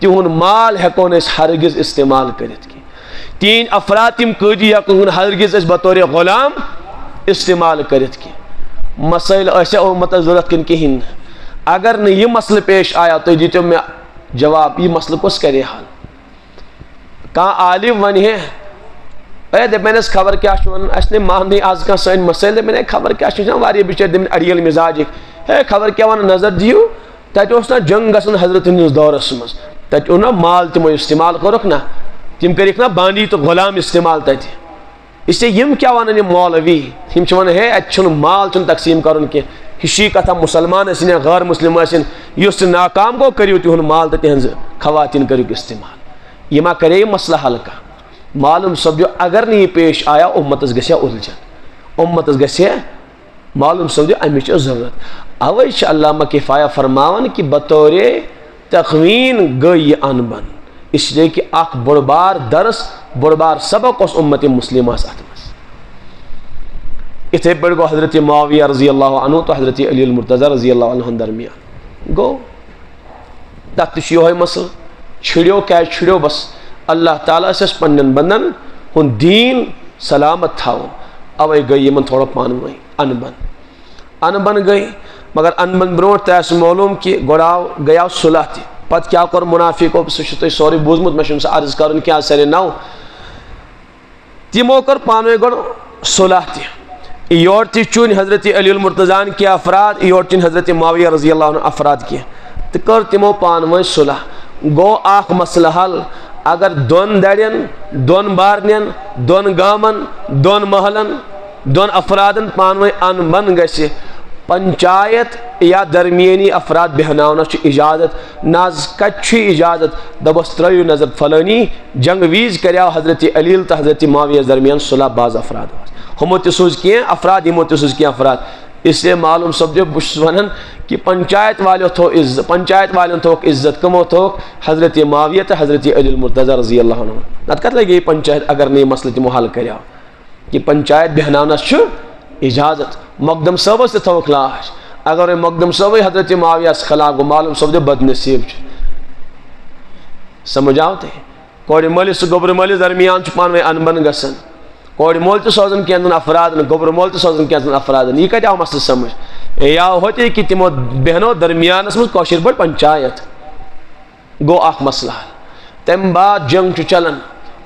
تہد مال ہیکون اس ہرگز استعمال کرت کی تین افراد تم قیدی ہیکون ہرگز اس بطور غلام استعمال کرت کی. مسائل ایسے امت ضرورت کن کہین اگر نہ یہ مسئلہ پیش آیا تو دیتو میں جواب یہ مسئلہ کس کرے حل. کہاں عالم ون ہے اے دپس خبر کیا اس نے ماننی آج کھانا سن مسائل دپن خبر کیا واریاہ بچار دپن اڑیل مزاج ہے خبر کیا ون نظر دیو تتہ نا جنگ گھن حضرت ہندس دورس مز تتہ نا مال تمو استعمال کرک نا تم کرک نا باندی تو غلام استعمال تتہ اس لیے یم کیا ونان مولوی یم ون ہے اتہ مال چھ تقسیم کرن کی ہشی کتھا مسلمان ٲسِن یا غیر مسلم ٲسِن یُس ناکام گو کٔرِو تِہُنٛد مال تہٕ تِہنٛز خواتین کٔرِو استعمال. یہ ما کرے یہ مسئلہ حل کا معلوم سپدیو اگر نہ یہ پیش آیا امتس گژھِ الجھن امتس گژھِ معلوم سپدیو امچ ضرورت. اوے علامہ کفایہ فرماون کہ بطور تخوین گئی یہ ان بن اس لیے کہ اخ بڑ بار درس بڑ بار سبق اس امت مسلمہ ات مز. اتھے پہ گو حضرت معاویہ رضی اللہ عنہ تو حضرت علی المرتضی رضی اللہ عنہ درمیان گو تک یہ مسئلہ چھڑیو کیا چھڑیو بس اللہ تعالیٰ سے پنن بندن ہن دین سلامت تھاون اوے گئی یمن تھوڑا پانوئی ان بن گئی مگر ان بن برونٹ تہ معلوم کہ گوڑاو گیا صلح تہ پتہ کیا کور منافقو سہ تہ سوری بوزمت مے چھ عرض کرن کیا سر نو تمو کر پانوئی گڑ صلح تہ یور تہ چون حضرت علی المرتضی کی افراد یور چون حضرت معاویہ رضی اللہ عنہ افراد کی تو کر تمو پانوئی صلح گو اخ مسئلہ حل. اگر دون دڑین دون بارنین دون گامن دون محلن دون افرادن پانوئی ان بن گژھِ پنچایت یا درمیانی افراد بہناونا اجازت ناز کچھ اجازت دبس ترو نظر فلانی جنگ ویز کریو حضرت علی تو حضرت معاویہ درمیان صلح بعض افراد ہمو تہ سوز کی افراد ہمو تہ سوز کی افراد. اس لیے معلوم سپدیو بس ونان کہ پنچایت والو تھو عزت پنچایت والن تھوک عزت کمو تھوک حضرت معاویہ تو حضرت علی المرتضی رضی اللہ عنہ. نت کت لگی پنچایت اگر نہیں مسئلہ تمو حل کریو کہ پنچایت بہناونس چھ اجازت. مقدم صٲبس تہ تھوک لاش اگر مقدم صٲبے حضرت معاویہ خلاف گو معلوم سپدیو بد نصیب چھ. سمجھ آو تہ کور مٲلِس تہٕ گوبرٕ مٲلِس درمیان چھ پانوے ان بن گژھان کور مول تہ سوزن کینٛژن افرادن گوبرٕ مول تہ سوزن کینٛژن افرادن. یہ کتہِ آو مسئلہ سمجھ یا ہوتے کہ تمو بہنو درمیانس مز کاشر بڑ پنچایت گو اخ مسئلہ. تم بعد جنگ چھ چلان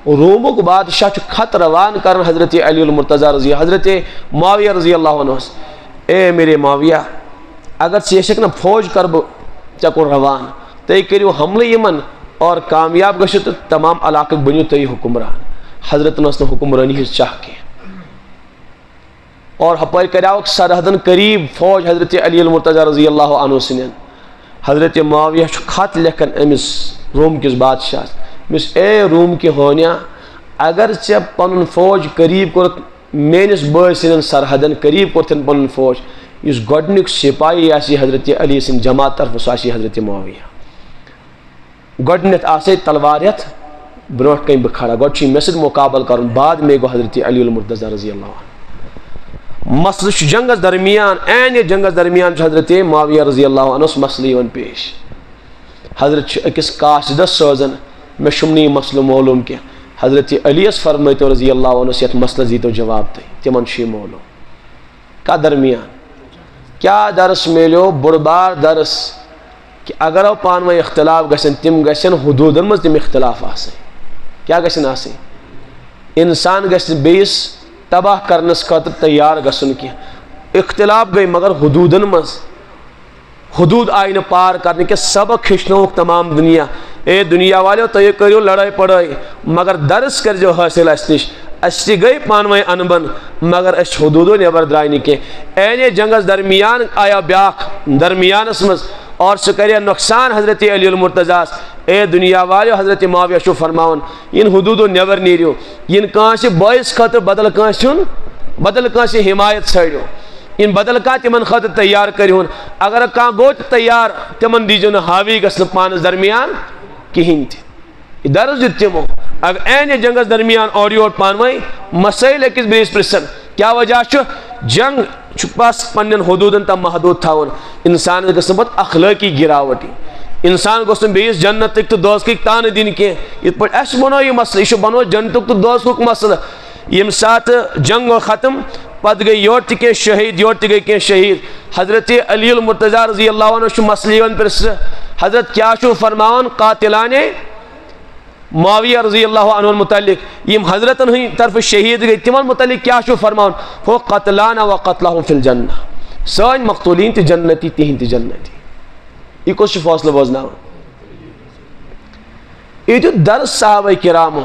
رومک بادشاہ چھ خط روان کرن حضرت علی المرتضی رضی حضرت معاویہ رضی اللہ عنہ اے میرے معاویہ اگر ژےٚ نا فوج کر بہ ژےٚ کوٚر روان تُہۍ کٔرِو حملہٕ یمن اور کامیاب گژھِو تہٕ تمام علاقٕکۍ بٔنِو تُہۍ حکمران. حضرت ٲس نہٕ حکمرٲنی ہٕنٛز چاہ کینٛہہ اور ہپٲرۍ کریوکھ سرحدن قریب فوج حضرت علی المرتضی رضی اللہ عنہ سٕنٛدٮ۪ن. حضرت معاویہ چھُ خط لیکھان أمِس روم کِس بادشاہس مس اے روم کہ ہونیا اگر ژےٚ پنُن فوج قریب کوٚرُکھ میٲنِس بٲے سٕنٛدٮ۪ن سرحدن قریب کوٚرتھن پنُن فوج یُس گۄڈنیُک سپاہی آسہِ حضرت علی سٕنٛدِ جماعت طرفہٕ سُہ آسہِ حضرت معاویہ. گۄڈنٮ۪تھ آسے تلوار ہٮ۪تھ برونٛٹھ کَنۍ بہٕ کھڑا گۄڈٕ چھُ مےٚ سۭتۍ مُقابل کرُن بعد میں گوٚو حضرت علی المرتضی رضی اللہ عنہ. مسئلہ چھ جنگس درمیان این جنگس درمیان حضرت معاویہ رضی اللہ عنہ مسئلہ یوان پیش. حضرت چھ أکِس قاصدس سوزن مے چھُم یہ مسئلہ معلوم کی حضرت علی یس فرمٲیتو رضی اللہ عنہ یتھ مسئلس دیتو جواب تُہۍ تمن چھُ یہ معلوم کا درمیان کیا درس میلیو بوڑ بار درس کہ اگر پانوے اختلاف گژھن تم گژھن حدودن مز تم اختلاف آسٕنۍ کیا گژھن آسٕنۍ انسان گژھِ بیٚیِس تباہ کرنس خاطر تیار گژھن کی اختلاف گئی مگر حدودن مز حدود آئی نا پار کرنے کے سبق ہچنوک تمام دنیا. اے دنیا والو تو یہ کریو لڑائی پڑائی مگر درس کر جو حاصل اس نش اس گئی پانوئی انبن مگر اس حدودو نیبر درائی نکے. این جنگس درمیان آیا بیاک درمیان اسمز اور سکریہ نقصان حضرت علی المرتضیٰ. اے دنیا والو حضرت معاویہ شو فرماؤن ان حدودو نیبر نیریو ان کانسی باعث خاطر بدل کانسیون بدل کانسی حمایت سائیڈو ان بدل کا تمن خاطر تیار کریون. اگر کان گوت تیار تمن دیجون حاوی گسن پانس درمیان کہیں تھی درس دیت تمو. اگر این جنگس درمیان اوری اور پانوئی مسائل اکس بیس پرسن کیا وجہ چھو جنگ چھپاس پنن حدودن تا محدود تھاون. انسان گسن بہت اخلاقی گراوٹی انسان گسن بیس جنت تک تو دوست کی تان دین کے یہ پر اس بنو یہ مسئلہ یہ بنو جنت تو دوست کو مسئلہ یم ساتھ جنگ ختم پت گئی یور تکے شہید یور تکے کے شہید. حضرت علی المرتضیٰ رضی اللہ عنہ شو مسئلہ پرس حضرت کیا شو فرماون قاتلان معاویہ رضی اللہ عنہ متعلق یم حضرت ہی طرف شہید گئی تمن متعلق کیا شو فرماون ہو قتلان و قتلہم فی الجنہ سان مقتولین تی جنتی تہین تی جنتی. یہ کچھ فاصلہ بوزنا یہ جو درس صحابہ کرام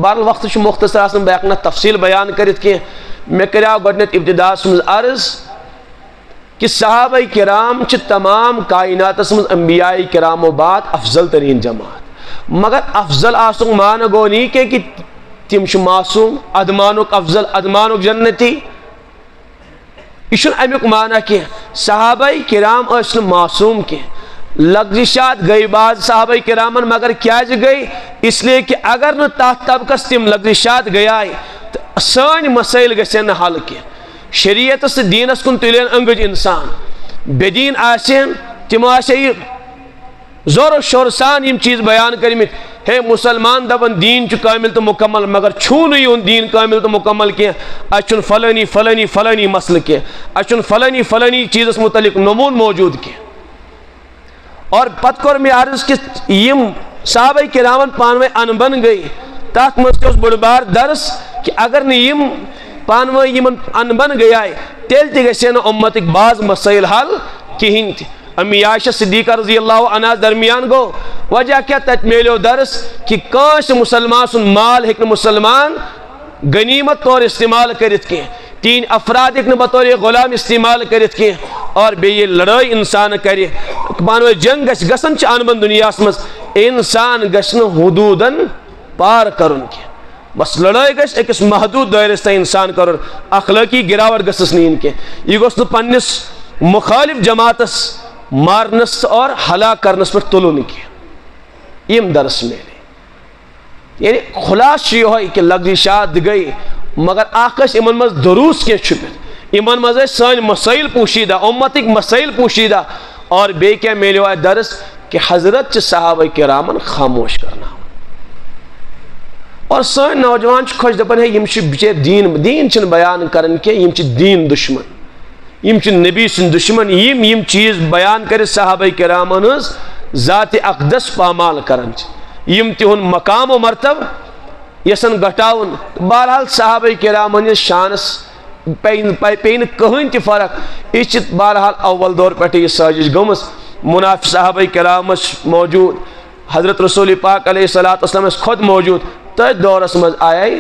بار وقت چھ مختصر آسن بیاکنا تفصیل بیان کرت کہ میں کریا گوڑنت ابتدا سمز عرض کہ صحابہ کرام چھ تمام کائنات سمز انبیاء کرام و بعد افضل ترین جماعت مگر افضل آسن مانا گو نہیں کہ تم چھ معصوم ادمانک افضل ادمانک جنتی. یہ امیک مانا کہ صحابہ کرام اسن معصوم کے لغزشات گئی بعض صحابہ کرامن مگر کیا گئی اس لیے کہ اگر نہ تحت طبقس تم لغزشات گئی سان مسائل گھن حل کی شریعت سے دینس کن تلین انگج انسان بے دین آسین تم آسے زور و شور سان یم چیز بیان کرمت ہے مسلمان دبن دین چھ کامل تو مکمل مگر چھون یون دین کامل تو مکمل کی اچھن فلانی فلانی فلانی مسئلہ کی اچھن فلانی فلانی چیز متعلق نمون موجود کی. اور پت کور میں عرض کہ یم صحابہ کرامن پانوے ان بن گئی تاک مستوس بڑبار درس کہ اگر نہ یم پانوے یمن ان بن گئی آئے تیل تی گئی سین امت ایک بعض مسائل حل کہیں تھی. امی عائشہ صدیقہ رضی اللہ عنہ درمیان گو وجہ کیا تت میلیو درس کہ کانش مسلمان سن مال ہکن مسلمان غنیمت طور استعمال کرت کے 3 افراد ایک بطور غلام استعمال کرت کی اور بے یہ لڑائی انسان کرے بانوے جنگ گسن چھ آنبن دنیا اسمس انسان گسن حدودن پار کرن کی بس لڑائی گس ایک محدود دائرستا انسان کرن اخلاقی گراوٹ گسس نہیں کے یہ گسن پنس مخالف جماعتس مارنس اور ہلاک کرنس پر تلون کی یم درس میں یعنی خلاص یہ ہوئی کہ لغزشات گئی مگر آخش امن مز دروس کے چھپت امن مز سان مسائل پوشیدہ امتک مسائل پوشیدہ اور بے کیا میلیو آئے درس کہ حضرت چھ صحابہ کرامن خاموش کرنا اور سان نوجوان چھ خوش دپن ہے یم چھ بچے دین چھ بیان کرن کے یم چھ دین دشمن یم چھ نبی سن دشمن یم چیز بیان کرے صحابہ کرامن ذات اقدس پامال کرن یم تہن مقام و مرتب یسن گھٹاؤن. بہرحال صحابہ کرامن شانس پین کہین تی فرق یہ بہرحال اول دور پہ یہ سازش گمس منافق صحابہ کرام موجود حضرت رسول پاک علیہ الصلوۃ والسلام خود موجود تر دورس مز آئے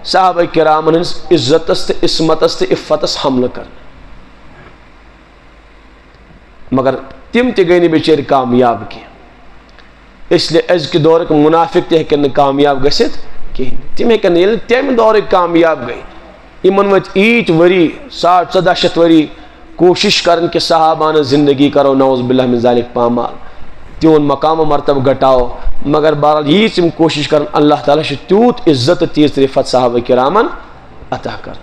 صحابہ کرامن عزتس تو عصمتس تو عفتس حملہ کر مگر تم تی گئی بچر کامیاب کی اس لیے از کے دور کے منافق تے ہکن کامیاب گژھت کہین تم ہکن یل تم دور کامیاب گئی یمن وت ایٹ وری 60-70 وری کوشش کرن کہ صحابانہ زندگی کرو نعوذ باللہ من ذالک پامال تیون مقام و مرتبہ گھٹاؤ مگر بہرحال یہ تم کوشش کرن اللہ تعالیٰ چھ تیوت عزت تیز رفت صحابہ کرامن عطا کر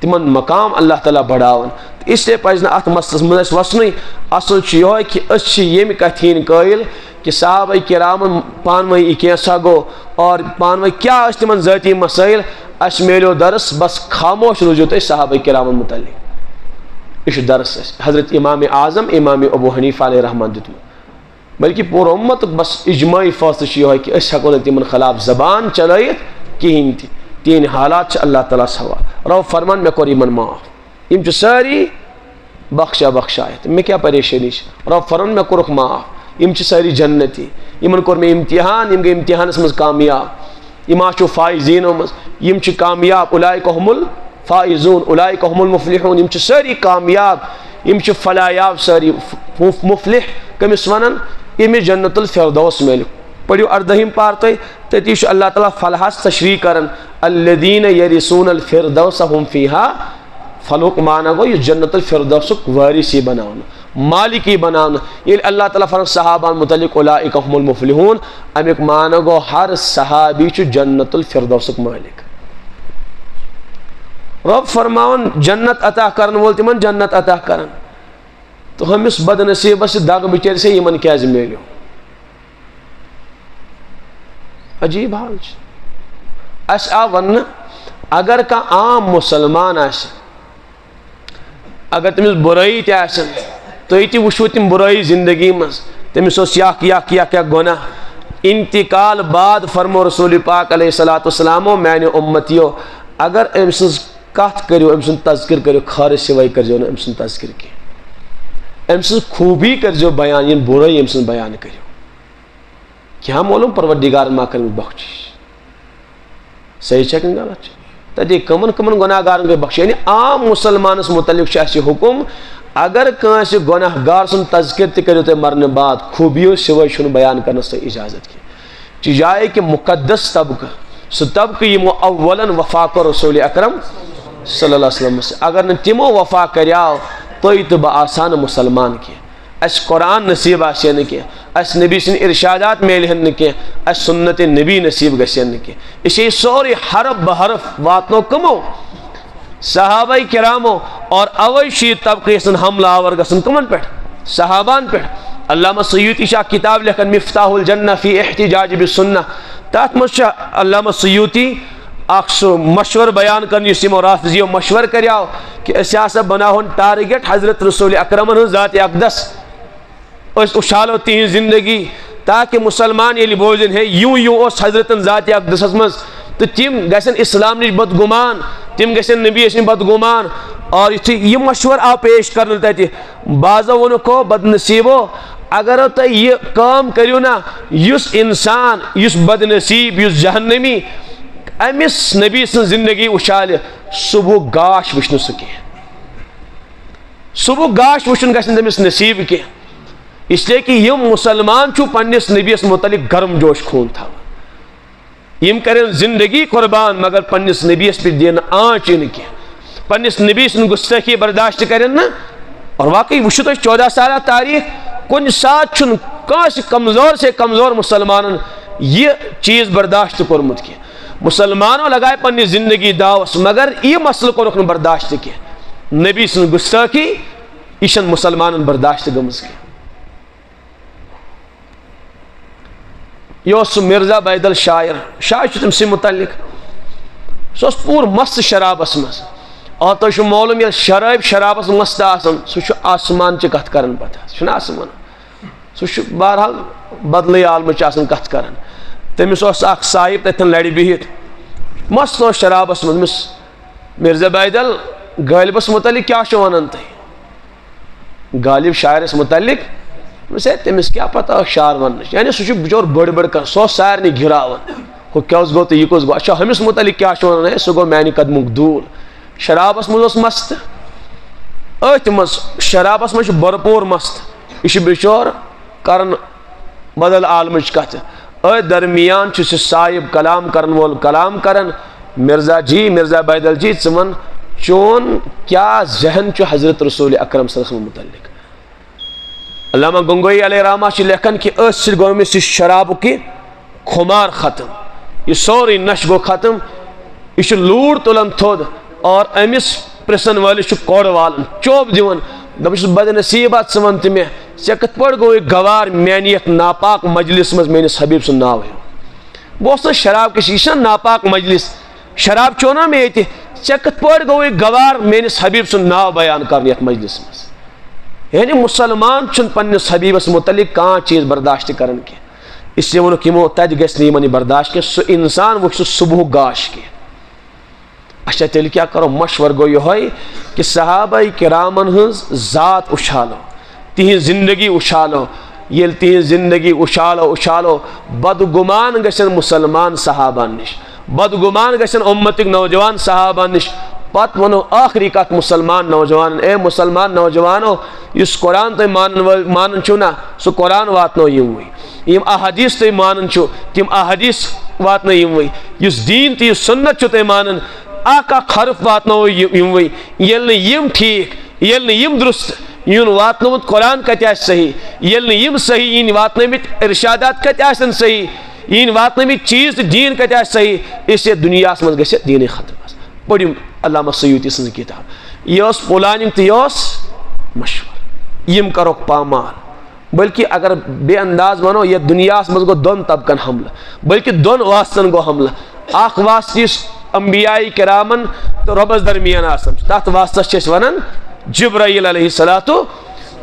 تمن مقام اللہ تعالیٰ بڑھاون. اس لیے پزن ات مسلس مز وسن اصل یہ کہ اس یم کتھین قائل کہ صحابہ کرامن پانوئی کیسا گو اور پانوئی کیا تمن ذاتی مسائل اس میلیو درس بس خاموش روزو تھی صحابہ کرامن متعلق یہ درس حضرت امام اعظم امام ابو حنیفہ علیہ رحمۃ دیتمت بلکہ پور امت بس اجماعی فاصلہ یہ کہ اس ہیکو تمن خلاف زبان چلائت کہین تھی. 3 حالات اللہ تعالیٰ سوا رو فرمان میں کور یمن معاف یم ساری بخشا بخشایت میں کیا پریشانی رب فرمون میں کورک معاف یم چھ ساری جنتی یمن کور میں امتحان یم گئی امتحانس مز کامیاب یم آچو فائزینو مز یم چھ کامیاب اولئک هم الفائزون اولئک هم المفلحون یم چھ ساری کامیاب یم چھ فلاحیاب ساری مفلح کمس ونن یمس جنت الفردوس مل پڑھو 18 پار تتی اللہ تعالیٰ فلاحس تشریح کرن الذین یرثون الفردوس هم فیہا فلوک مانا گو یہ جنت الفردوس وارثی بناون مالکی بناون یہ اللہ تعالیٰ فرماتا صحابہ متعلق اولئک هم المفلحون امیک مانا گو ہر صحابی چھ جنت الفردوس مالک رب فرماون جنت عطا کرن وول تمن جنت عطا کرن تو ہمس بد نصیب سے داغ بچر سے یمن کیا ملیو عجیب حال اس آ ون اگر کا عام مسلمان آس اگر تمس برائی تن تھی وچو تم برائی زندگی مز تمس کیا گناہ انتقال بعد فرمو رسول پاک علیہ الصلوۃ والسلام میانہ امتیو اگر ام سن کت کرو ام سن تذکر کرو خارج سوائے کرو ام سن تذکر کی ام سن خوبی کرو بیان ین برائی ام سن بیان کرو کیا معلوم پروردگار ما کر بخشش صحیح چکن غلط تدی کمن کمن گناہ گارن گئی بخش یعنی عام مسلمانس متعلق شاسی حکم اگر کنس گناہ گار سن تذکر تہ کرو تہ مرنے بعد خوبیو سوائے چھن بیان کرنس تہ اجازت کی چی جائے کہ مقدس طبقہ سو طبقہ یمو اولا وفا کر رسول اکرم صلی اللہ علیہ وسلم سے اگر نہ تمو وفا کریاو تو با آسان مسلمان کی اس قرآن نصیب آسین کی اس نبی سن ارشادات میلہن کی اس سنت نبی نصیب گسین کی اسی سوری حرف بحرف واتنو کمو صحابہ کرامو اور اوشی طبقی سن حملہ آور گسن کمن پیٹ صحابان پیٹ علامہ سیوطی شاہ کتاب لکھن مفتاح الجنہ فی احتجاج بالسنہ تات مجھا علامہ سیوطی اکسو مشور بیان کرنی اسی مرافضیو مشور کریاو کہ اسی آسا بناہن ٹارگٹ حضرت رسول اکرمن ذات اقدس اس اشالو تین زندگی تاکہ مسلمان یہ بوزن ہے یوں اس حضرت ذات اقدس مز تو تم گسن اسلام نش بدگمان تم گسن نبی نش بدگمان اور یہ مشور آ پیش کرنے تھی بعضو ونکو بد نصیبو اگر تو یہ کام کریو نا یس انسان یس بد نصیب یس جہنمی امس نبی سن زندگی اشال صبح گاش وچن سکی صبح گاش وچن گسن تمس نصیب کی اس لیے کہ یم مسلمان چھو پنس نبیس متعلق گرم جوش خون تھا یم کرن زندگی قربان مگر پنس نبیس پہ دین آنچ ان کی پنس نبی سن گستاخی برداشت کرن نا اور واقعی وشو تو 14 سالہ تاریخ کن ساتھ چھن کاش کمزور سے کمزور مسلمان یہ چیز برداشت کرمت کی مسلمانوں لگائے پنی زندگی داوس مگر یہ مسئلہ کو رکن برداشت کی نبی سن گستاخی ایشن مسلمان برداشت گمز کی یہ مرزا بیدل شاعر تم سے متعلق سو پور مست شرابس مز اور تو شو معلوم یہ شرابس مست آسان سو آسمان چہ کت کرن پتہ سو آسمان سو بہرحال بدلے عالم آسان کت کرن تمس اخ صاحب تتن لڑ بہت مست شرابس مز مرزا بیدل غالبس متعلق کیا ونان تھی غالب شاعرس متعلق تمس کیا پتہ شعر ون یعنی سہ بچور بڑ کر سو سارے گراون ہو کس گو تو یہ کس گو اچھا ہمس متعلق کیا ونان سہ گو میانہ قدمک دول شرابس مز مست ات مز شرابس مز بھرپور مست یہ بچور کرن بدل عالمچ کت ات درمیان سہ صاحب کلام کرن وول کلام کرن مرزا جی مرزا بیدل جی ثن چون کیا ذہن حضرت رسول اکرم صلی اللہ علیہ وسلم متعلق علامہ گنگوئی علیہ رحمہ لکھن کہ گومس شراب کی خمار ختم یہ سوری نش گو ختم یہ لوڑ تلان تھود اور امس پرسن والس کوڑ والن چوب دون دپس بد نصیبات ون تو مے ے کت پہ گو گوار میانہ یت ناپاک مجلس مز میس حبیب سن ناو بہت نا شراب کش یہ ناپاک مجلس شراب چونا مے یہ ے کت پہ گو گوار میس حبیب سن ناو بیان کرن یت مجلس مز یعنی مسلمان چھن پنس حبیبس متعلق کان چیز برداشت کرن کی اس لیے ونک یمو تج گھس نہ یمن برداشت کی سہ انسان وچ صبح گاش کی اچھا تیل کیا کرو مشور گو یہ کہ صحابہ کرامن ہز ذات اچھالو تہذ زندگی اچھالو یل تہذ زندگی اچھالو بدگمان گژھن مسلمان صحابہ نش بدگمان گژھن امتک نوجوان صحابہ نش پت ونو آخری کت مسلمان نوجوان اے مسلمان نوجوانو اس قرآن تھی مانن چھو نا سو قرآن واتنو یم احادیث تھی مانن چھو تم احادیث واتنو اس دین تی سنت چھو تھی مانن اک حرف واتنو یل یم ٹھیک یل یم درست یون واتنومت قرآن کت آس صحیح یل یم صحیح این واتنمت ارشادات کت آسن صحیح این واتنمت چیز دین کت آس صحیح اس دنیا مز گژھِ دین ختم پڑھم علامہ سیوطی سن کتاب یہ پلاننگ تو یہ مشور یم کرو پامال بلکہ اگر بے انداز ونو یہ دنیا مز گو دون طبقن حملہ بلکہ دون واسطن گو حملہ اخ واسطہ انبیاء کرامن تو ربس درمیان آسن تحت واسطہ ونن جبرائیل علیہ الصلوۃ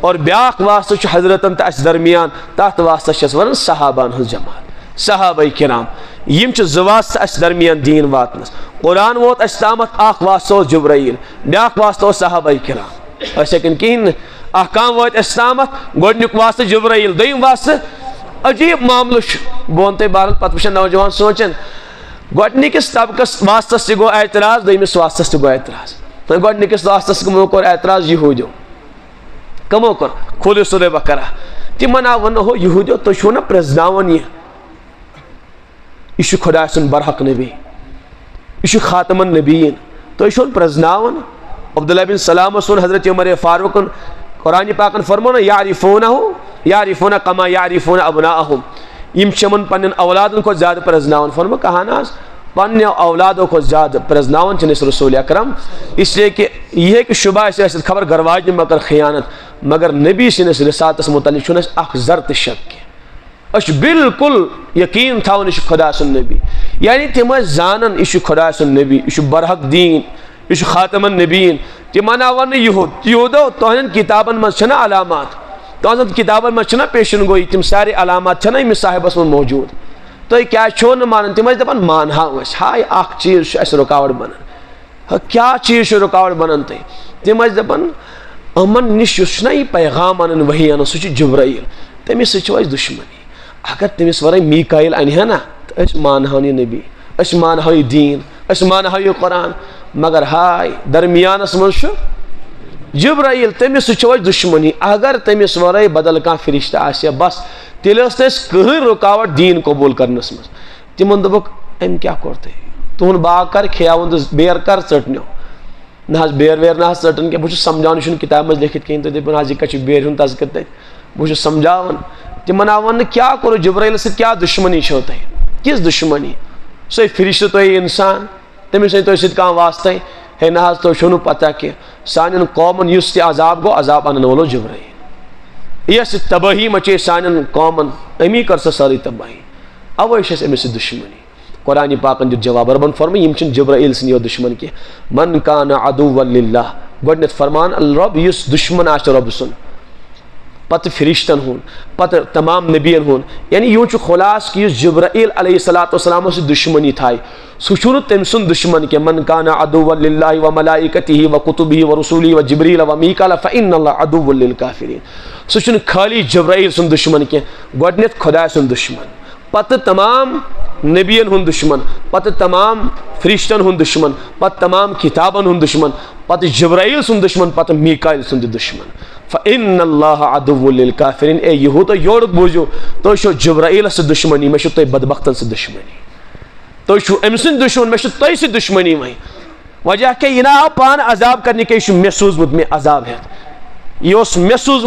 اور بیاق واسطہ حضرتن تو درمیان تحت واسطہ ونن صحابان ہز جماعت صحابہ کرام یم زواست اس درمیان دین واتنس قرآن ووت اس تامت اخ واسطہ جبرائیل بیاق واسطہ صحابہ کرام اس کن کہین احکام ووت اس تامت گوڈنیک واسطہ جبرائیل دویم واسطہ عجیب معاملہ بون تے بارت پتہ وچھن نوجوان سوچن گوڈنکس طبقس واسطس تہ گو اعتراض دویمس واسطس تہ گو اعتراض گوڈنکس واسطس کمو کور اعتراض یہودیو کمو کور کھولو سورہ بقرہ تمن آو ونہو یہودیو تو چھو نا پرزناون یہ خدا سن برحق نبی یہ خاتم النبیین تو یہ پرزناون عبداللہ بن سلام سن حضرت عمر فاروق قرآن پاکن فرمونا یعرفون کما یعرفون ابناءہم یم چمن پنن اولادن کو زیادہ پرزناون فرمو کہاناز پنن اولادوں کو زیادہ پرزناون چنس رسول اکرم اس لیے کہ یہ کہ شبہ اس خبر گرواج مگر خیانت مگر نبی سنس رسالت متعلق چھنس اخ ذرت شک اش بالکل یقین تھاون یہ خدا سن نبی یعنی تم زانن یہ خدا سن نبی یہ برحق دین یہ خاتم النبیین تمن آو یہودو تہن کتابن من چھنا علامات تہذن کتابن من چھنا پیشن گوئی تم سارے علامات چھنا امس صاحبس من موجود تو کیا چھو نہ مانن تم دپان مانہا اس ہائے اخ چیز اس رکاوٹ بنان کیا چیز رکاوٹ بنان تم دپان امن نش اس نا یہ پیغام ان وحی ان سہ جبرائیل تمس سہ دشمنی اگر تمس ورے میکائیل انہا نا تو اس مانہو یہ نبی اس مانہو یہ دین اس مانہو یہ قرآن مگر ہائے درمیانس مز جبرائیل تمس سہ دشمنی اگر تمس ورے بدل کان فرشتہ آسیا بس تیل کہین رکاوٹ دین قبول کرنس مز تمن دپک ام کیا کرتے تہن باغ کر کھیاون بیر کر ژٹنو نہ بیر ویر نہ ژٹن کی بہت سمجھان چھ کتاب مز لکھت کہیں تو دپن حض یہ بیر ہند تذکر تک بہت سمجھاون تمن آو کیا کرو جبرائیل سے کیا دشمنی چھو تہ کس دشمنی سو فرشتہ تو انسان تمس تھی ست کان واسطہ ہے نہ تو چھو پتہ کہ سان قومن اس تہ عذاب گو عذاب ان وولو جبرائیل یس تباہی مچے سان قومن امی کر سہ ساری تباہی اوے چھ امس دشمنی قرآن پاکن دیت جواب ربن فرمائی یم چھن جبرائیل سن دشمن کی من کان عدوا للہ گۄڈنیتھ فرمان الرب یس دشمن آس رب سن پتہ فرشتن ہون پتہ تمام نبیین ہون یعنی یوں خلاص کہ جبرائیل علیہ السلام سے دشمنی تھائی سہ چھن تم سن دشمن کہ من کان عدوا للہ وملائکتہ وکتبہ ورسولہ وجبریل ومیکائیل فان اللہ عدو للکافرین سہ چھن خالی جبرائیل سن دشمن کی گۄڈنیتھ خدا سن دشمن پتہ تمام نبیین ہند دشمن پتہ تمام فرشتن ہند دشمن پتہ تمام کتابن ہند دشمن پتہ جبرائیل سن دشمن پتہ میکائیل سن دشمن فإن اللہ عدو للکافرین اے یہودو یور بوزو تو چھو جبرائیل سے دشمنی میں چھو تو بدبختن سے دشمنی تو چھو ام سن دشمن میں چھو تو سے دشمنی میں وجہ کہ یہ نہ پان عذاب کرنے کے چھو محسوس میں عذاب ہے یہ اس محسوس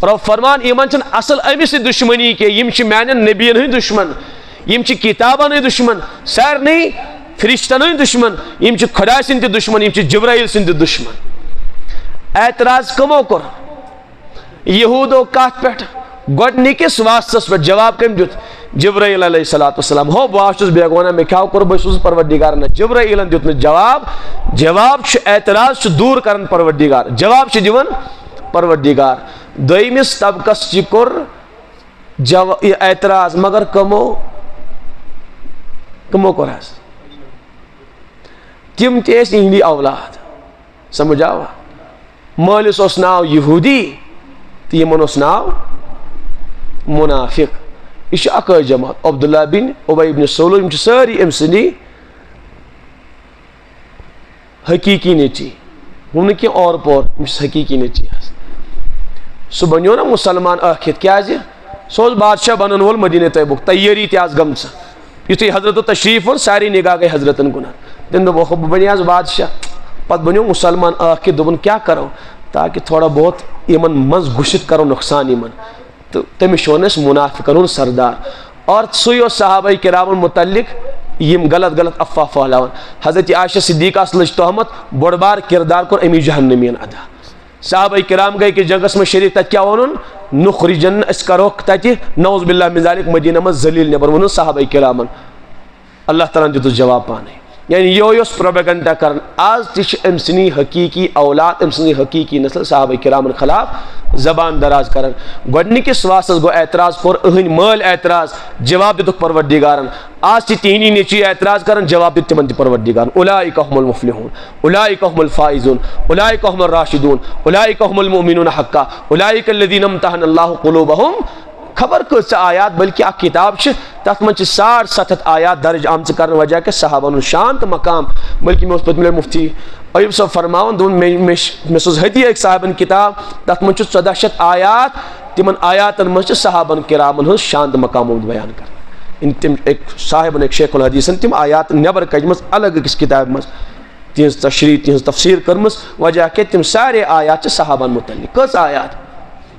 اور فرمان ایمان چن اصل امی سے دشمنی کے یم چھ میانن نبیین ہی دشمن یم چھ کتابن ہی دشمن سیر نہیں فرشتن ہی دشمن یم چھ خدا سن تی دشمن یم چھ جبرائیل سن تی دشمن اعتراض کمو کر یہودو کات پیٹھ گۄڈنِکِس واسطس پہ جواب کم دیت جبرائیل علیہ السلام ہو بہت بیگونا میں کیا کرو بس پروردگار نہ جبرائیل دیت جواب اعتراض دور کرن پروردگار جواب دیون پروردگار دویمس طبقس کور اعتراض مگر کمو کور تم تیس اہندی اولاد سمجھ آوا مالس اس ناو یہودی تو یمن اس ناو منافق یہ اک جماعت عبداللہ بن ابی بن سلول یم ساری ام سندی حقیقی نیچی ہم کی اور پور حقیقی نیچی سہ بنیو نا مسلمان آخت کیا سو بادشاہ بنن وول مدینہ طیبک تیاری تیاز گمس یتھے حضرت تشریف اور ساری نگاہ گئی حضرتن کن تم دپ بہ بنی آز بادشاہ پتہ بنیو مسلمان آخت دپن کیا کرو تاکہ تھوڑا بہت یمن مز گھست کرو نقصان یمن تو تمس ون اس منافقن ہند سردار اور سو صحابہ کرام متعلق یم غلط غلط افواہ پھہلاون حضرت عائشہ صدیقہ لج تہمت بوڑ بار کردار کور امی جہنمین ادا صحابہ کرام گئی کہ جنگس میں شریک تت کیا ونن نخرجن اس کروک تت نعوذ باللہ من ذلک مدینہ میں ذلیل نبر ونن صحابہ کرامن اللہ تعالیٰ دت جواب پانے یعنی یہ پروپیگنڈا کرن آز تش ام سنی حقیقی اولاد ام سنی حقیقی نسل صحابہ کرامن خلاف زبان دراز کرن گۄڈنِکِس واسس گو اعتراض کور اہن مال اعتراض جواب دتک پروردگارن آج تہ تہنی نیچی اعتراض کرن جواب دت تمن تہ پروردگارن اولئک هم المفلحون اولئک هم الفائزون اولئک هم الراشدون اولئک هم المؤمنون حقا اولئک الذین امتحن الله قلوبهم خبر کس آیات بلکہ اک کتاب تک من 700 آیات درج آمت کرنے وجہ کہ صحابہ شانت مقام بلکہ میں اس پتہ ملے مفتی ایوب صاحب فرماون دون میں سوز ہدی ایک صاحبن کتاب تک من 1400 آیات تمن آیاتن من صحابہ کرامن ہز شانت مقام بیان کر ان تم ایک صاحبن ایک شیخ الحدیث تم آیات نبر کجمس الگ کس کتاب مز تہذ تشریح تہذ تفسیر کرمس وجہ کہ تم سارے آیات صحابہ متعلق کس آیات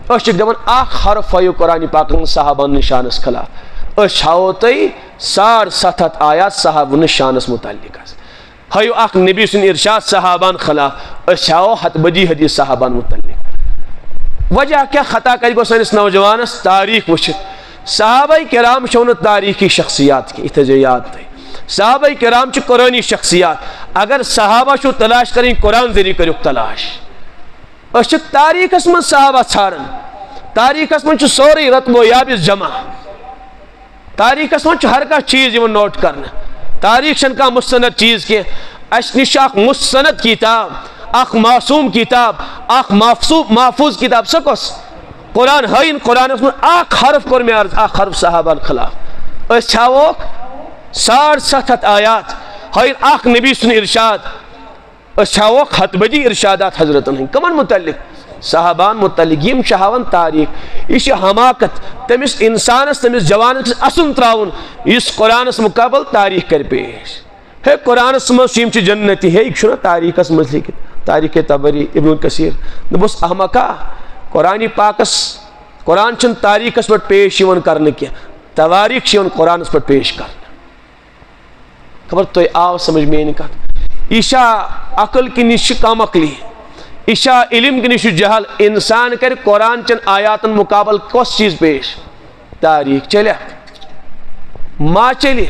دپان اخ حرف ہو قرآن پاک صحابہ نشانس خلاف ہاو تھی 750 آیات صحابہ نشانس متعلق ہو اخ نبی سن ارشاد صحابان خلاف ہاو ہت بدی حدیث صحابان متعلق وجہ کیا خطا کر گو سنس نوجوانس تاریخ وچت صحابہ کرام شون تاریخی شخصیات کی اتجاہیات تھی صحابہ کرام چھ قرآنی شخصیات اگر صحابہ شو تلاش کریں قرآن ذریعہ کرو تلاش اس تاریخس من صحابہ ژھارن تاریخس من سوری رتب و یابس جمع تاریخس من ہر کھانا چیز نوٹ کرنا تاریخ چھن کھانا مستند چیز کی اس نش اخ مستند کتاب اخ معصوم کتاب اخ محفوظ کتاب سکس قرآن ہین قرآن من اخ حرف کور میں عرض اخ حرف صحابہ خلاف اس چھاوک 750 آیات ہین اخ نبی سن ارشاد چھاوک ہت بدی ارشادات حضرتن ہن کمن متعلق صحابان متعلق یم شہاون تاریخ یہ حماقت تمس انسانس تمس جوانس اسن تراون اس قرآنس مقابل تاریخ کر پیش ہے قرآنس مز یم جنتی ہے یہ تاریخس مز لکھت تاریخ طبری ابن کثیر دبس احمقا قرآن پاکس قرآن چھ تاریخس پہ پیش کرنے کی تواریخ قرآنس پہ پیش کرنا خبر تھی آو سمجھ میری کت ایشا عقل کی نش کم عقلی ایشا علم کی نش جہل انسان کر قرآن چن آیاتن مقابل کس چیز پیش تاریخ چلے ما چلے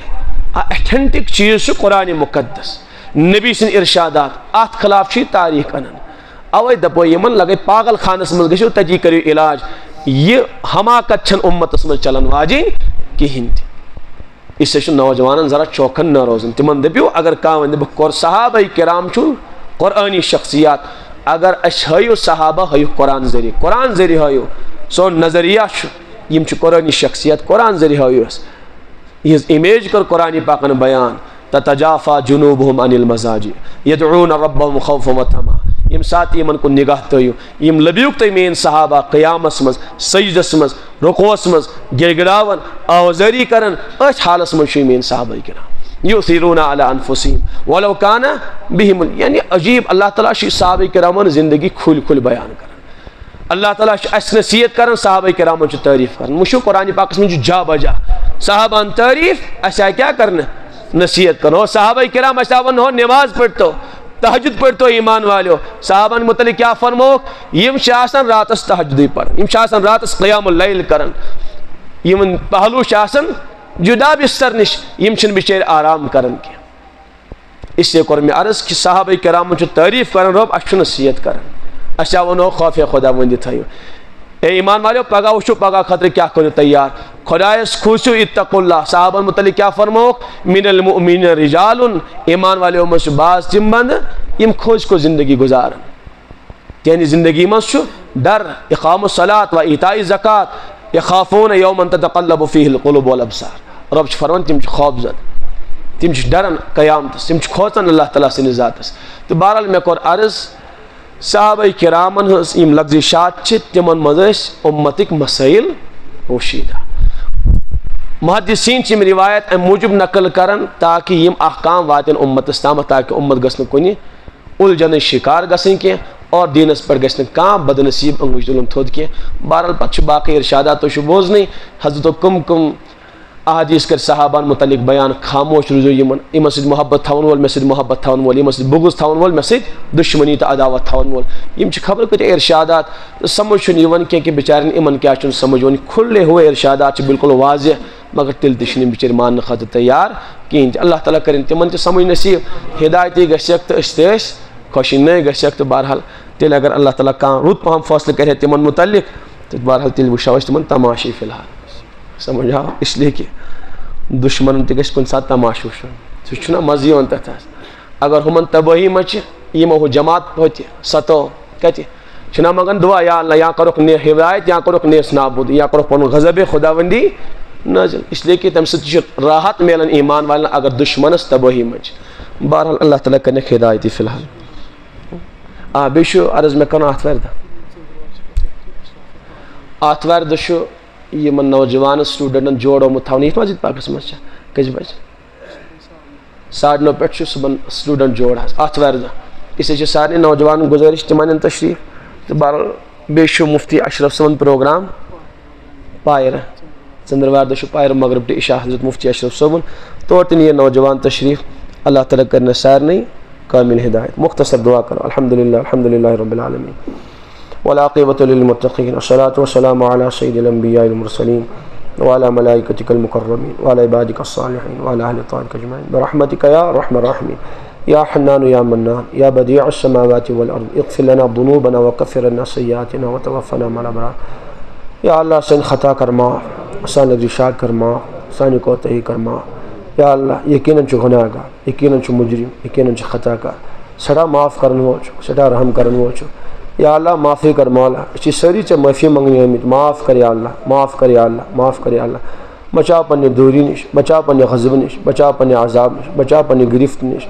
اتھینٹک چیز قرآن مقدس نبی سن ارشادات ات خلاف تاریخ انن اوے دپو یمن لگے پاگل خانس مز گژھو تتی کریو علاج یہ حماقت چھن امتس مز چلن واجین کہین تہ اس سے نوجوانن ذرا چوکن نہ روزن تمن دپیو اگر کان دپ کور صحابہ کرام چھ قرآنی شخصیات اگر اس ہیو صحابہ ہیو قرآن ذریعہ ہیو سون نظریہ یم چھ قرآنی شخصیت قرآن ذریعہ ہیو یہ امیج کر قرآن پاکن بیان تتجافا جنوبهم عن المضاجع يدعون ربهم خوفا وطمعا یم سات یمن کو نگاہ تیو یم لبیوک تی مین صحابہ قیامس مز سجدس مز رکوعس مز گڑگڑاون آوازری کرن اس حالس مز مین صحابہ کرام یؤثرون علی انفسهم ولو کان بهم یعنی عجیب اللہ تعالیٰ شی صحابہ کرامن زندگی کھل کھل بیان کرن اللہ تعالیٰ اس نصیحت کرن صحابہ کرامن چ تعریف کرن مشو قرآن پاک میں جا بجا صحابہ تعریف ایسا کیا کرنا نصیحت کرو صحابہ کرام صحابہ ہو نماز پڑھتو تہجد پڑھتو ایمان والو صحابہ متعلق کیا فرمو یم شاسن راتس تہجدی پڑھن یم شاسن راتس قیام اللیل کرن یم پہلو شاسن جدا بستر نش یم چھن بچیر آرام کرن کی اس سے کور میں عرض کہ صحابہ کرام چھ تعریف کرن رب اچھ نصیحت کرن اچھا ونو خوف خدا وندی تھیو اے ایمان والو پگا وچو پگا خاطر کیا کرو تیار خدایس کھوسو اتقوا اللہ. صحابہ متعلق کیا فرموک؟ من المؤمنین رجال، ایمان والے میں سے بعض تم بند یم کھوج کو زندگی گزارن. یعنی زندگی میں چھو ڈر، اقام الصلاۃ و ایتاء الزکات، یخافون یوما تتقلب فیہ القلوب والابصار. رب چھ فرمان تم چھ خوف زد، تم چھ ڈرن قیامتس، تم چھ کھوژان اللہ تعالیٰ سٕنٛدِس ذاتس. تو بہرحال مے کوٚر عرض صحابہ کرامن ہٕنٛز یم لغزشات چھ تمن منٛز ٲسۍ اُمتٕکۍ مسائل پوشیدہ. محدثین چھ یم روایت ام موجب نقل کران تاکہ یم احکام واتن امتس تام، تاکہ امت گژھِ نہٕ کُنہِ الجھنٕچ شکار گژھٕنۍ کینٛہہ اور دینس پر گژھِ نہٕ کانٛہہ بدنصیب انگوش تُلُن تھوٚد کینٛہہ. بہرحال پتہٕ چھُ باقٕے ارشادات تُہۍ چھِو بوزنٕے حضرتو کم کم احادیث کر صحابان متعلق بیان. خاموش روزو یمن سۭتۍ محبت تھاون وول مےٚ سۭتۍ محبت تھاون وول، یمن سۭتۍ بغض تھاون وول مےٚ سۭتۍ دشمنی تہٕ عداوت تھاون وول. یم چھِ خبر کۭتیاہ ارشادات تہٕ سمجھ چھُنہٕ یِوان کینٛہہ کہ بچارٮ۪ن یِمن کیٛاہ چھُنہٕ سمجھ یِوان. کھُلے ہوئے ارشادات چھِ بالکل واضح، مگر تیٚلہِ تہِ چھِنہٕ یِم بِچٲرۍ ماننہٕ خٲطرٕ تیار کِہیٖنۍ تہِ. اللہ تعالیٰ کٔرِنۍ تِمن تہِ سمجھ نصیٖب، ہدایتی گژھٮ۪کھ تہٕ أسۍ تہِ ٲسۍ خوشینٲیی گژھٮ۪کھ. تہٕ بہرحال تیٚلہِ اگر اللہ تعالیٰ کانٛہہ رُت پہم فٲصلہٕ کرِ ہے تِمن متعلق تہٕ بہرحال تیٚلہِ وٕچھو أسۍ تِمن تماشے فی الحال. سمجھ آو؟ اس لیے کہ دشمنن تہِ گژھِ کُنہِ ساتہٕ تماشہٕ وٕچھُن، سُہ چھُنہ مزٕ یِوان تتھ حظ. اگر ہُمن تبٲہی منٛز چھِ یِمو ہُہ جماعت ہوٚتہِ ستو کتہِ چھِنہ منگان دعا یا اللہ یا کروکھ ہدایت یا کروکھ نیس نابود یا کروکھ پنُن غضبِ خداوندی نازل. اس لیے کہ تمہِ سۭتۍ چھُ راحت میلان ایمان والٮ۪ن اگر دشمنس تبٲہی منٛز چھِ. بہرحال اللہ تعالیٰ کرنکھ ہدایتی فی الحال. بیٚیہِ چھُ عرض مےٚ کرُن آتھوارِ دۄہ. آتھوارِ دۄہ چھُ یمن نوجوان سٹوڈنٹن جوڑومُت تھاونہٕ یتھ مسجد پاکس منٛز چھا کٔژِ بجہِ 9:30 پٮ۪ٹھ چھُ صُبحن سٹوڈنٹ جوڑ حظ آتھوارِ دۄہ. اس لیے چھِ سارنٕے نوجوانن گُزٲرِش تِم انن تشریٖف. تہٕ بہرحال بیٚیہِ چھُ مفتی اشرف صٲبُن پروگرام پایرٕ ژٔنٛدٕروارِ دۄہ چھُ پایرٕ مغرب ٹُہ عشاء حضرت مفتی اشرف صٲبُن. تور تہِ نِیَن نوجوان تشریٖف. اللہ تعالیٰ کرنس سارنٕے کامل ہدایت. مختصر دعا کرو. الحمدللہ رب العالمین والعاقبۃ للمتقین والصلاۃ والسلام علی سید الانبیاء والمرسلین وعلی ملائکتک المقربین وعلی عبادک الصالحین وعلی اہل طاعتک اجمعین برحمتک یا ارحم الراحمین یا حنان یا منان یا بدیع السماوات والارض اغفر لنا ذنوبنا وکفر عنا سیئاتنا وتوفنا مع الابرار. یا اللہ سٲنۍ خطا کر معاف، سانہِ لغزشات کر معاف، سانہِ کوتاہی کر معاف. یا اللہ یقیناً چھُ گُناہ گار، یقیناً چھُ مجرم، یقیناً چھُ خطا کار، سٮ۪ٹھاہ معاف کرن وول چھُ، سٮ۪ٹھاہ رحم کرن وول چھُ. یا اللہ معافی کر مولا، أسۍ چھِ سٲری ژےٚ معٲفی منٛگنہِ آمٕتۍ. معاف کر یا اللہ، معاف کر یا اللہ، معاف کر یا اللہ. بچاو پننہِ دوٗری نِش، بچاو پننہِ غضبہٕ نِش، بچاو پننہِ عذاب نِش، بچاو پننہِ گرفت نِش.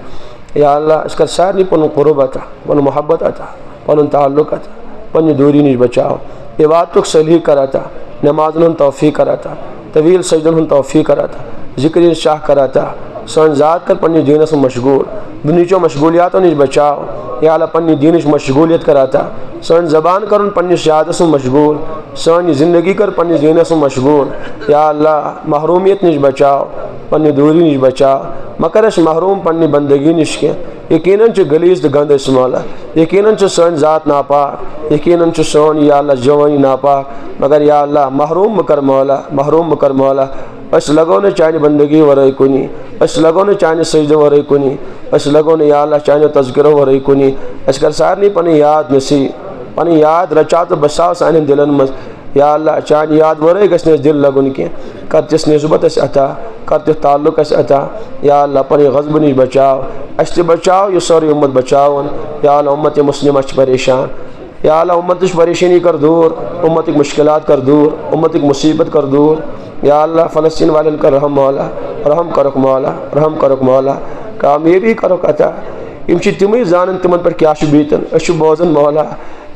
یا اللہ أسۍ کر سارنٕے پنُن قرب عطا، پنُن محبت عطا، پنُن تعلق عطا، پننہِ دوٗری نِش بچاو. عبادتُک صحیح کر عطا، نمازن ہُنٛد توفیق کر عطا، طویل سجدن ہُنٛد توفیق کر عطا، ذکر ہٕنٛز شاہ کر عطا. سٲنۍ ذات کر پننِس دیٖنس منٛز مشغوٗل، دُنہِچو مشغوٗلیاتو نِش بچاو. یا اللہ پننہِ دیٖنٕچ مشغوٗلیت کر عطا. سٲنۍ زبان کرُن پننِس یادس منٛز مشغوٗل، سٲنۍ زندگی کر پننِس دیٖنس منٛز مشغوٗل. یا اللہ محروٗمیت نِش بچاو، پننہِ دوٗری نِش بچاو. مہ کر اَسہِ محروٗم پننہِ بندگی نِش کینٛہہ. یقیناً چھُ غلیظ تہٕ گنٛدٕ أسۍ مولا، یقیناً چھُ سٲنۍ ذات ناپاک، یقیناً چھُ سون یا اللہ جوٲنی ناپاک. مگر یا اللہ محروٗم مہ کر مولا، محروٗم مہ کر مولا. أسۍ لگو نہٕ چانہِ بندگی ورٲے کُنی، أسۍ لگو نہٕ چانہِ سجدٕ ورٲے کُنی، أسۍ لگو نہٕ یا اللہ چانیو تذکرو ورٲے کُنی. اَسہِ کر سارنٕے پنٕنۍ یاد نصیٖب، پنٕنۍ یاد رچاو تہٕ بساو سانٮ۪ن دِلن منٛز. یا اللہ چانہِ یاد ورٲے گژھِ نہٕ اَسہِ دِل لگُن کینٛہہ. کر تِژھ نسبت اَسہِ عطا، کر تیُتھ تعلق اَسہِ عطا. یا اللہ پنٕنۍ غضبہٕ نِش بچاو، اَسہِ تہِ بچاو یہِ سورُے اُمت بچاوُن. یا اللہ اُمتِ مُسلِمہ چھِ پریشان. یا اللہ اُمتٕچ پریشٲنی کر دوٗر، اُمتٕکۍ مُشکلات کر دوٗر، اُمتٕکۍ مُصیبت کر دوٗر. یا اللہ فلسطیٖن والٮ۪ن کر رحم مولا، رحم کرُکھ مولا، رحم کرُکھ مولا. کامیٲبی کرُکھ عطا. یِم چھِ تِمٕے زانان تِمن پٮ۪ٹھ کیٛاہ چھُ بیٖتن، أسۍ چھِ بوزان مولا.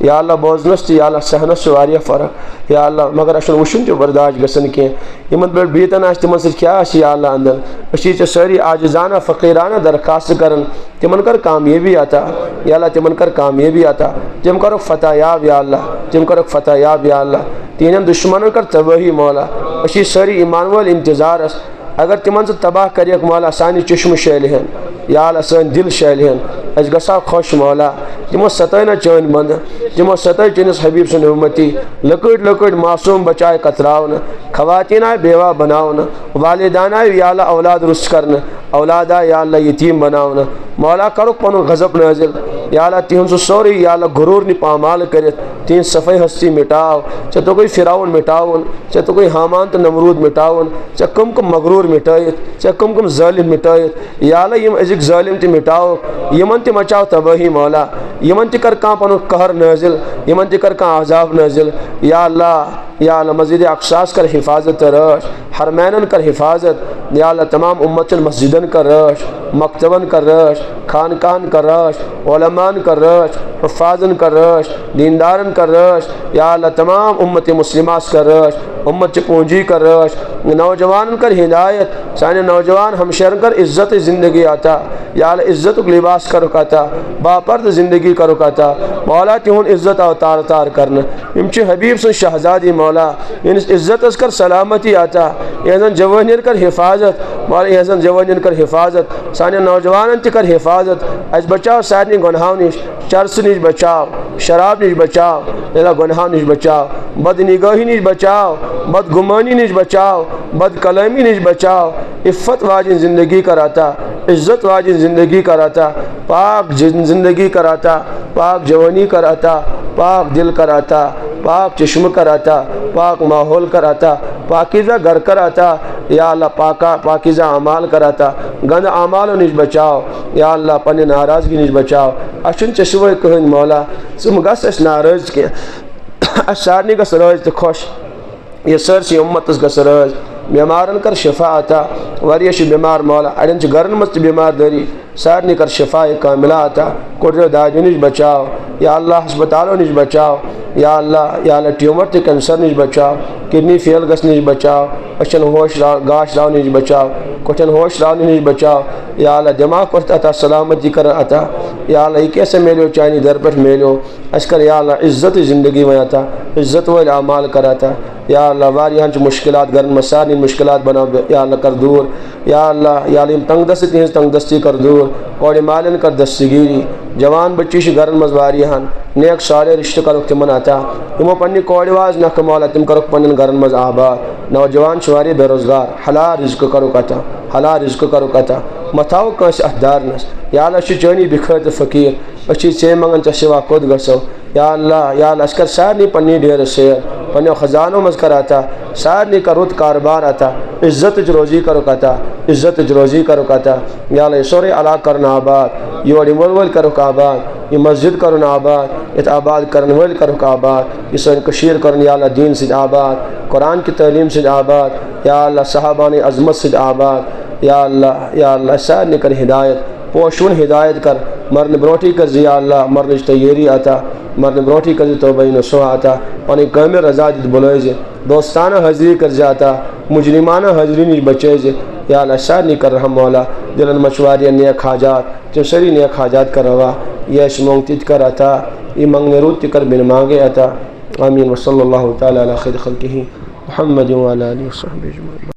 یا اللہ بوزنس تہٕ یا اللہ سہنس چھِ واریاہ فرق. یا اللہ مگر اَسہِ چھُنہٕ وٕچھُن تہِ برداش گژھان کینٛہہ. یِمن پٮ۪ٹھ بیٖتن آسہِ تِمن سۭتۍ کیٛاہ آسہِ یا اللہ انٛدر. أسۍ چھِ ژےٚ سٲری عاجزانہ فقیٖرانہ درخواست کران تِمن کر کامیٲبی عطا. یا اللہ تِمن کر کامیٲبی عطا. تِم کرُکھ فتح یاب یا اللہ، تِم کرُکھ فتح یاب یا اللہ. تِہنٛدٮ۪ن دُشمنن کر تبٲہی مولا. أسۍ چھِ سٲری ایمان وٲلۍ انتظارس. اگر تِمن ژٕ تباہ کریکھ مولا سانہِ چشمہٕ شیلہِ ہن، یا اللہ سٲنۍ دِل شیلہِ ہن، أسۍ گژھو خۄش مولا. تِمو ستٲے نہ چٲنۍ بنٛدٕ، تِمو ستٲے چٲنِس حبیٖب سٕنٛدۍ اُمتی. لۄکٕٹۍ لۄکٕٹۍ معصوٗم بچاے کتراونہٕ، خواتیٖن آیہِ بیوا بناونہٕ، والدین آیہِ یا اللہ اولاد رُس کرنہٕ، اولاد آیہِ یا اللہ یتیٖم بناونہٕ. مولا کرُکھ پنُن غضب نٲزِل. یا اللہ تِہُنٛد سُہ سورُے یا اللہ غروٗر نہِ پامال کٔرِتھ. تین صفحہ ہستی مٹاو ے تو گئی فراؤن مٹاون ے تو گئی حامان تو نمرود مٹاون ے کم کم مغرور مٹائت ے کم کم ظالم مٹائت یا اللہ یم ازک ظالم تہ مٹاو یمن تہ مچاو تباہی مولا یمن تہ کر کان پنن قہر نازل یمن تہ کر کان عذاب نازل یا اللہ مزید اقصاص کر حفاظت رش حرمینن کر حفاظت یا اللہ تمام امتن مسجدن کر رش مکتبن کر رش خانقاہن کر رش علماءن کر رش حفاظن کر رش دیندارن کر رش یا اللہ تمام امت مسلمات کر رش امت پونجی کر رش نوجوان کر ہدایت سانے نوجوان ہمشہرن کر عزت زندگی آتا یا اللہ عزت لباس کرو کاتا باپرد زندگی کرو کاتا مولا تہن عزت اوتار تار کرنا یم چھ حبیب سن شہزادی مولا ان عزت اس کر سلامتی آتا یہزن جوانین کر حفاظت مولا یہزن جوانین کر حفاظت سانے نوجوانن تہ کر حفاظت اس بچاو سارے گناہوں نش چرس نش بچاو شراب نش بچاو گناہوں نش بچاو بد نگاہی نش بچاو بد گمانی نش بچاو بد کلامی نش بچاو عفت واجن زندگی کراتا عزت واجن زندگی کراتا پاک زندگی کراتا پاک جوانی کراتا پاک دل کراتا پاک چشم کراتا پاک ماحول کراتا پاکیزہ گھر کراتا یا اللہ پاکیزہ اعمال کراتا گند اعمال نش بچاو یا اللہ پنہ ناراضگی نش بچاو اچھن چشوے کہن مولا ثم گس اس ناراض کی اس سارنی گس راض تو خوش یہ سرسی امتس گس راض بیمارن کر شفا عطا واریاہ چھ بیمار مولا اڑین چھ گرن مز بیمار داری سارنی کر شفا کاملہ عطا کوٹر داجو نش بچاو یا اللہ ہسپتالوں نش بچاو یا اللہ ٹیومر تہ کینسر نش بچاو کڈنی فیل گس نش بچاو اچھن ہوش گاش راو نش بچاو کٹھن ہوش راو نش بچاو یا اللہ دماغ کو عطا سلامتی کر عطا یا اللہ یہ کیسے میلو چانی در پر میلو اس کر یا اللہ عزت زندگی میں عطا عزت و اعمال کراتا یا اللہ واریاں چھ مشکلات گرن مسانی مشکلات بنا یا اللہ کر دور یا اللہ تنگ دستی تہذ تنگ دستی کر دور کوڑ مالن کر دستگیری جوان بچی چھ گرن مز واریاں نیک صالح رشتہ کرک تمن عطا یمو پنہ کوڑ واز نکھ مولا تم کرک پنن گرن مز آباد نوجوان چھ واریاہ بے روزگار حلال رزق کرک عطا حلال رزق کرک عطا متھاو کانس احدارنس یا اللہ چھ چانی بکھر فقیر اچھی ژے منگن ژے سوا کود گژھو یا اللہ اس کر سارنی پنی ڈیر سیر پنو خزانوں مز کر عطا سارنی کا رت کاربار عطا عزت روزی کرک عطا عزت روزی کرک عطا یا اللہ سورے علاقہ کرن آباد یہ ول کرک آباد یہ مسجد کرن آباد یہ آباد کرن ول کرک آباد یہ سن کشیر کرن یا اللہ دین سید آباد قرآن کی تعلیم سید آباد یا اللہ صحابان عظمت سید آباد یا اللہ سارنی کر ہدایت پوشون ہدایت کر مرن بروٹی کر یا اللہ مرن تیاری عطا مرن بروٹی کر توبہ نصوح عطا پانی کام رضا دید بلوئے دوستانہ حضری کر جاتا مجرمانہ حضری نش بچے یا اللہ سارنی کر رحم مولا دلن مشواری نیک حاجات جو سری نیک حاجات کر روا یش مونگتید کر عطا یہ منگنے روت کر بن مانگے عطا آمین وصلی اللہ تعالی علی خیر خلقہ محمد وعلی آلہ وصحبہ اجمعین.